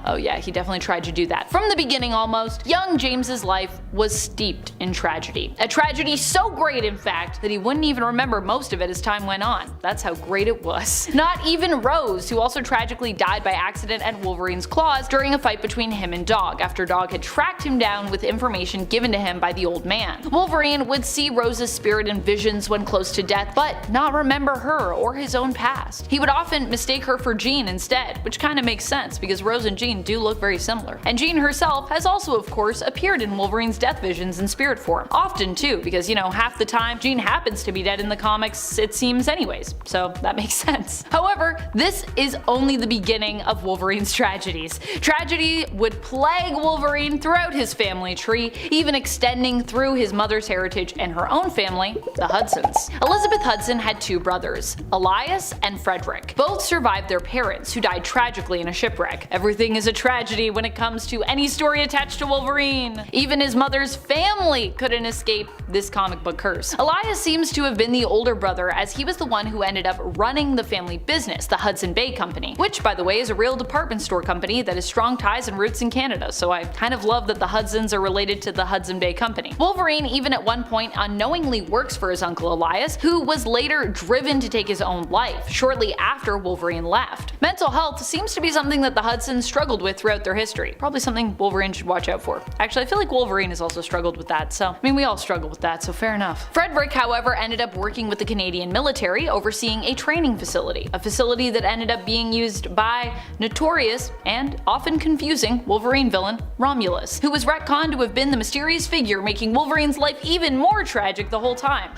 Oh yeah, he definitely tried to do that. From the beginning almost, young James's life was steeped in tragedy. A tragedy so great, in fact, that he wouldn't even remember most of it as time went on. That's how great it was. Not even Rose, who also tragically died by accident at Wolverine's claws during a fight between him and Dog, after Dog had tracked him down with information given to him by the old man. Wolverine would see Rose's spirit in visions when close to death, but not remember her or his own past. He would often mistake her for Jean instead, which kinda makes sense because Rose and Jean do look very similar. And Jean herself has also of course appeared in Wolverine's death visions in spirit form. Often too, because you know, half the time Jean happens to be dead in the comics, it seems anyways, so that makes sense. However, this is only the beginning of Wolverine's tragedies. Tragedy would plague Wolverine throughout his family tree, even extending through his mother's heritage and her own family, the Hudsons. Elizabeth Hudson had two brothers, Elias and Frederick. Both survived their parents, who died tragically in a shipwreck. Everything is a tragedy when it comes to any story attached to Wolverine. Even his mother's family couldn't escape this comic book curse. Elias seems to have been the older brother, as he was the one who ended up running the family business, the Hudson Bay Company, which by the way is a real department store company that has strong ties and roots in Canada, so I kind of love that the Hudsons are related to the Hudson Bay Company. Wolverine even at one point unknowingly works for his uncle Elias, who was later driven to take his own life, shortly after Wolverine left. Mental health seems to be something that the Hudsons struggled with throughout their history. Probably something Wolverine should watch out for. Actually, I feel like Wolverine has also struggled with that, so I mean we all struggle with that, so fair enough. Frederick, however, ended up working with the Canadian military, overseeing a training facility, a facility that ended up being used by notorious and often confusing Wolverine villain Romulus, who was retconned to have been the mysterious figure making Wolverine's life even more tragic the whole time.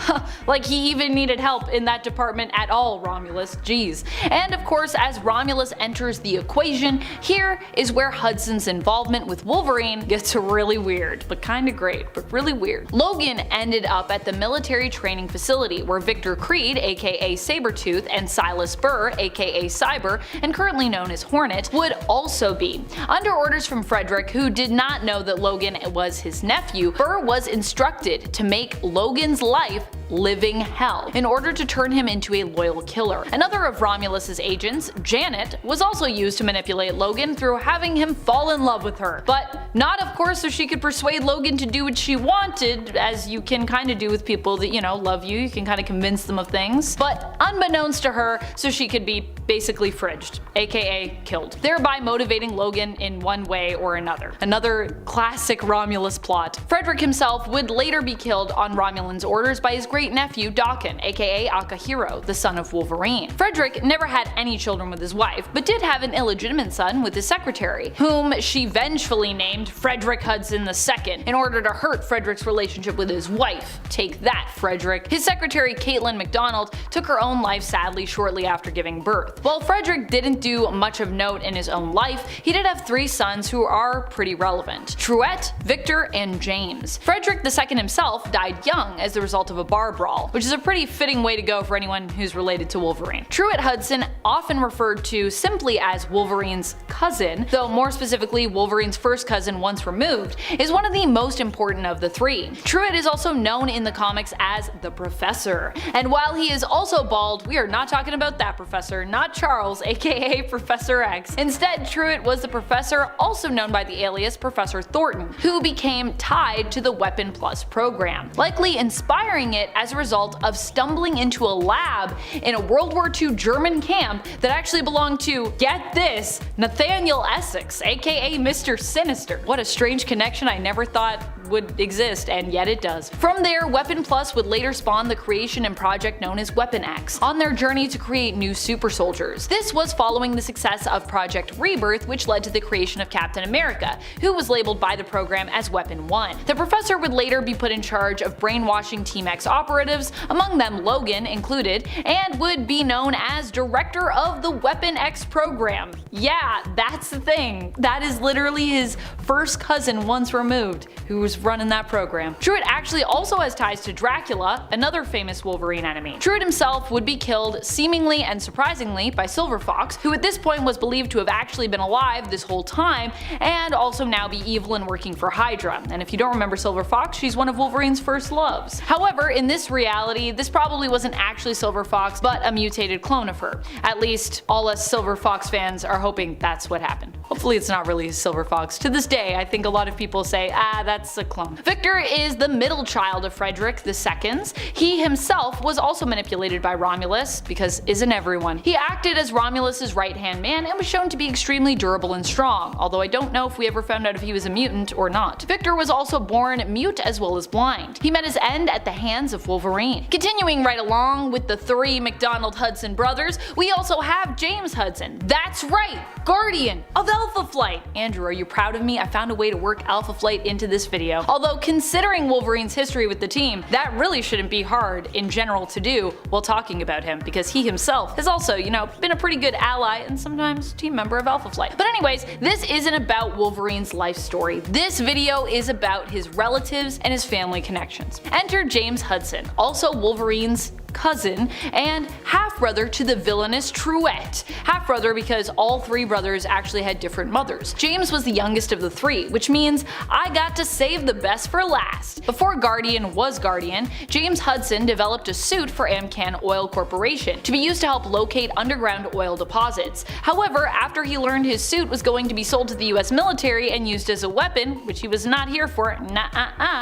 Like he even needed help in that department at all, Romulus, jeez. And of course, as Romulus enters the equation, here is where Hudson's involvement with Wolverine gets really weird, but kinda great, but really weird. Logan ended up at the military training facility where Victor Creed, aka Sabretooth, and Silas Burr, aka Cyber, and currently known as Hornet, would also be. Under orders from Frederick, who did not know that Logan was his nephew, Burr was instructed to make Logan's life living hell in order to turn him into a loyal killer. Another of Romulus's agents, Janet, was also used to manipulate Logan through having him fall in love with her, but not of course so she could persuade Logan to do what she wanted, as you can kinda do with people that, you know, love you can kinda convince them of things, but unbeknownst to her, so she could be basically fridged, aka killed, thereby motivating Logan in one way or another. Another classic Romulus plot. Frederick himself would later be killed on Romulan's orders by his great-nephew Daken, aka Akahiro, the son of Wolverine. Frederick never had any children with his wife, but did have an illegitimate son with his secretary, whom she vengefully named Frederick Hudson II in order to hurt Frederick's relationship with his wife. Take that, Frederick. His secretary Caitlin MacDonald took her own life sadly shortly after giving birth. While Frederick didn't do much of note in his own life, he did have three sons who are pretty relevant: Truett, Victor, and James. Frederick II himself died young as the result of a bar brawl, which is a pretty fitting way to go for anyone who's related to Wolverine. Truett Hudson, often referred to simply as Wolverine's cousin, though more specifically Wolverine's first cousin once removed, is one of the most important of the three. Truett is also known in the comics as the Professor, and while he is also bald, we are not talking about that professor, not Charles, aka Professor X. Instead, Truett was the Professor, also known by the alias Professor Thornton, who became tied to the Weapon Plus program, likely inspiring it as a result of stumbling into a lab in a World War II German camp that actually belonged to, get this, Nathaniel Essex, aka Mr. Sinister. What a strange connection I never thought would exist, and yet it does. From there, Weapon Plus would later spawn the creation and project known as Weapon X, on their journey to create new super soldiers. This was following the success of Project Rebirth, which led to the creation of Captain America, who was labeled by the program as Weapon 1. The Professor would later be put in charge of brainwashing Team X operatives, among them Logan included, and would be known as Director of the Weapon X program. Yeah, that's the thing. That is literally his first cousin once removed, who was running that program. Truett actually also has ties to Dracula, another famous Wolverine enemy. Truett himself would be killed seemingly and surprisingly by Silver Fox, who at this point was believed to have actually been alive this whole time and also now be evil and working for Hydra. And if you don't remember Silver Fox, she's one of Wolverine's first loves. However, in this reality, this probably wasn't actually Silver Fox, but a mutated clone of her. At least, all us Silver Fox fans are hoping that's what happened. Hopefully it's not really Silver Fox. To this day, I think a lot of people say, that's a clone. Victor is the middle child of Frederick II's. He himself was also manipulated by Romulus, because isn't everyone? He acted as Romulus's right-hand man and was shown to be extremely durable and strong, although I don't know if we ever found out if he was a mutant or not. Victor was also born mute as well as blind. He met his end at the hands of Wolverine. Continuing right along with the three McDonald Hudson brothers, we also have James Hudson. That's right, Guardian of Alpha Flight. Andrew, are you proud of me? I found a way to work Alpha Flight into this video. Although considering Wolverine's history with the team, that really shouldn't be hard in general to do while talking about him, because he himself has also, been a pretty good ally and sometimes team member of Alpha Flight. But anyways, this isn't about Wolverine's life story. This video is about his relatives and his family connections. Enter James Hudson, also Wolverine's cousin and half-brother to the villainous Truett. Half-brother because all three brothers actually had different mothers. James was the youngest of the three, which means I got to save the best for last. Before Guardian was Guardian, James Hudson developed a suit for Amcan Oil Corporation to be used to help locate underground oil deposits. However, after he learned his suit was going to be sold to the US military and used as a weapon, which he was not here for,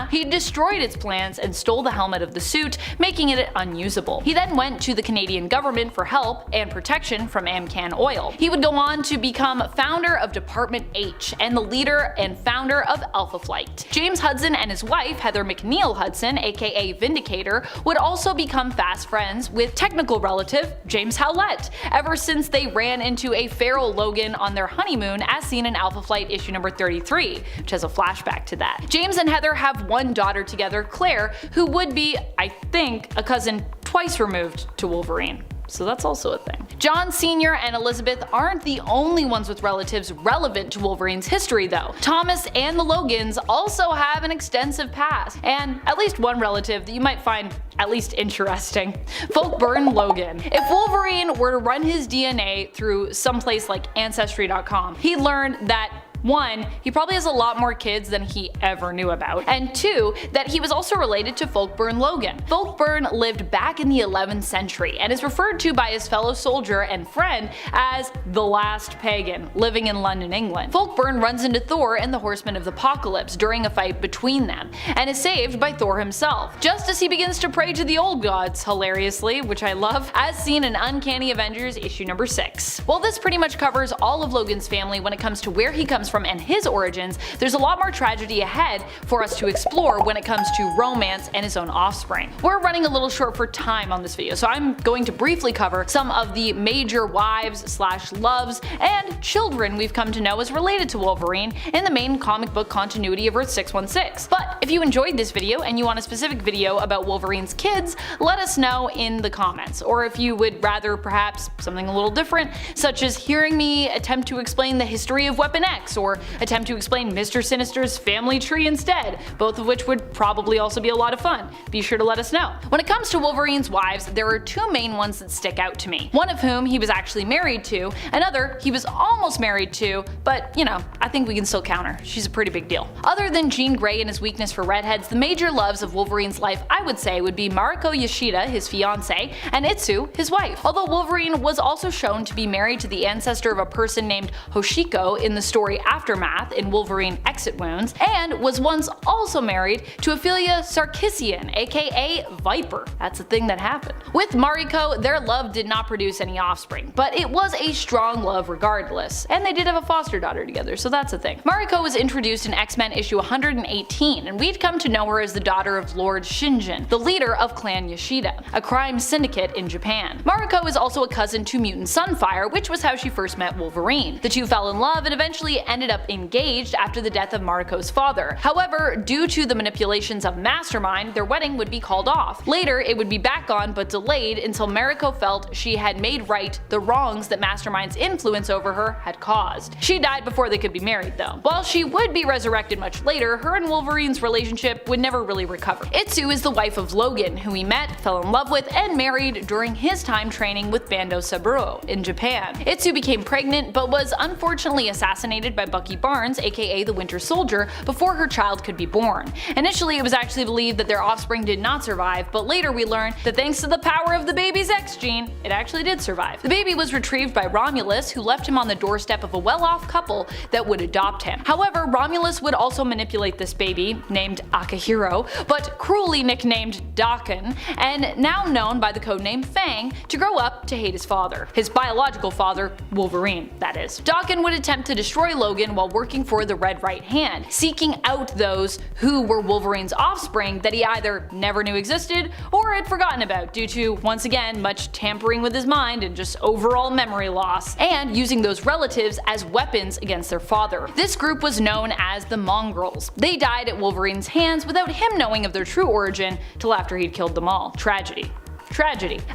he destroyed its plans and stole the helmet of the suit, making it unusable. He then went to the Canadian government for help and protection from Amcan Oil. He would go on to become founder of Department H and the leader and founder of Alpha Flight. James Hudson and his wife, Heather McNeil Hudson, aka Vindicator, would also become fast friends with technical relative James Howlett, ever since they ran into a feral Logan on their honeymoon as seen in Alpha Flight issue number 33, which has a flashback to that. James and Heather have one daughter together, Claire, who would be, I think, a cousin twice removed to Wolverine. So that's also a thing. John Sr. and Elizabeth aren't the only ones with relatives relevant to Wolverine's history though. Thomas and the Logans also have an extensive past, and at least one relative that you might find at least interesting. Folkburn Logan. If Wolverine were to run his DNA through someplace like Ancestry.com, he'd learn that 1. He probably has a lot more kids than he ever knew about, and 2. That he was also related to Folkburn Logan. Folkburn lived back in the 11th century and is referred to by his fellow soldier and friend as the last pagan, living in London, England. Folkburn runs into Thor and the Horsemen of the Apocalypse during a fight between them, and is saved by Thor himself, just as he begins to pray to the old gods, hilariously, which I love, as seen in Uncanny Avengers issue number 6. While this pretty much covers all of Logan's family when it comes to where he comes from and his origins, there's a lot more tragedy ahead for us to explore when it comes to romance and his own offspring. We're running a little short for time on this video, so I'm going to briefly cover some of the major wives/loves and children we've come to know as related to Wolverine in the main comic book continuity of Earth 616. But if you enjoyed this video and you want a specific video about Wolverine's kids, let us know in the comments. Or if you would rather perhaps something a little different, such as hearing me attempt to explain the history of Weapon X, or attempt to explain Mr. Sinister's family tree instead, both of which would probably also be a lot of fun. Be sure to let us know. When it comes to Wolverine's wives, there are two main ones that stick out to me. One of whom he was actually married to, another he was almost married to, but I think we can still count her. She's a pretty big deal. Other than Jean Grey and his weakness for redheads, the major loves of Wolverine's life I would say would be Mariko Yoshida, his fiancée, and Itsu, his wife. Although Wolverine was also shown to be married to the ancestor of a person named Hoshiko in the story Aftermath in Wolverine Exit Wounds, and was once also married to Ophelia Sarkissian, aka Viper. That's a thing that happened. With Mariko, their love did not produce any offspring, but it was a strong love regardless, and they did have a foster daughter together, so that's a thing. Mariko was introduced in X-Men issue 118, and we'd come to know her as the daughter of Lord Shinjin, the leader of Clan Yoshida, a crime syndicate in Japan. Mariko is also a cousin to Mutant Sunfire, which was how she first met Wolverine. The two fell in love and eventually ended ended up engaged after the death of Mariko's father. However, due to the manipulations of Mastermind, their wedding would be called off. Later, it would be back on but delayed until Mariko felt she had made right the wrongs that Mastermind's influence over her had caused. She died before they could be married though. While she would be resurrected much later, her and Wolverine's relationship would never really recover. Itsu is the wife of Logan, who he met, fell in love with, and married during his time training with Bando Saburo in Japan. Itsu became pregnant but was unfortunately assassinated by Bucky Barnes, aka the Winter Soldier, before her child could be born. Initially, it was actually believed that their offspring did not survive, but later we learned that thanks to the power of the baby's X gene, it actually did survive. The baby was retrieved by Romulus, who left him on the doorstep of a well-off couple that would adopt him. However, Romulus would also manipulate this baby, named Akihiro, but cruelly nicknamed Daken, and now known by the codename Fang, to grow up to hate his father. His biological father, Wolverine, that is. Daken would attempt to destroy Logan while working for the Red Right Hand, seeking out those who were Wolverine's offspring that he either never knew existed or had forgotten about due to, once again, much tampering with his mind and just overall memory loss, and using those relatives as weapons against their father. This group was known as the Mongrels. They died at Wolverine's hands without him knowing of their true origin till after he'd killed them all. Tragedy.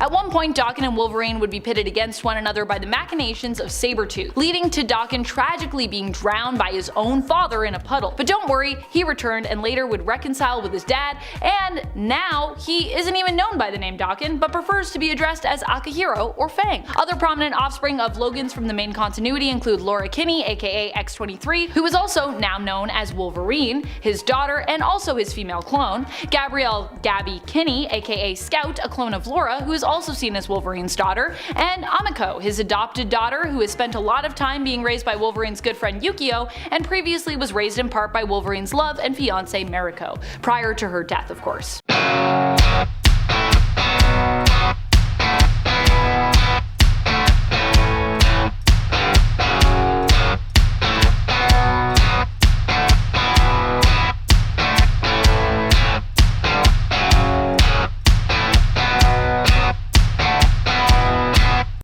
At one point, Daken and Wolverine would be pitted against one another by the machinations of Sabretooth, leading to Daken tragically being drowned by his own father in a puddle. But don't worry, he returned and later would reconcile with his dad, and now he isn't even known by the name Daken, but prefers to be addressed as Akihiro or Fang. Other prominent offspring of Logan's from the main continuity include Laura Kinney, aka X-23, who is also now known as Wolverine, his daughter and also his female clone, Gabrielle Gabby Kinney, aka Scout, a clone of Laura, who is also seen as Wolverine's daughter, and Amiko, his adopted daughter, who has spent a lot of time being raised by Wolverine's good friend Yukio, and previously was raised in part by Wolverine's love and fiancée Mariko, prior to her death of course.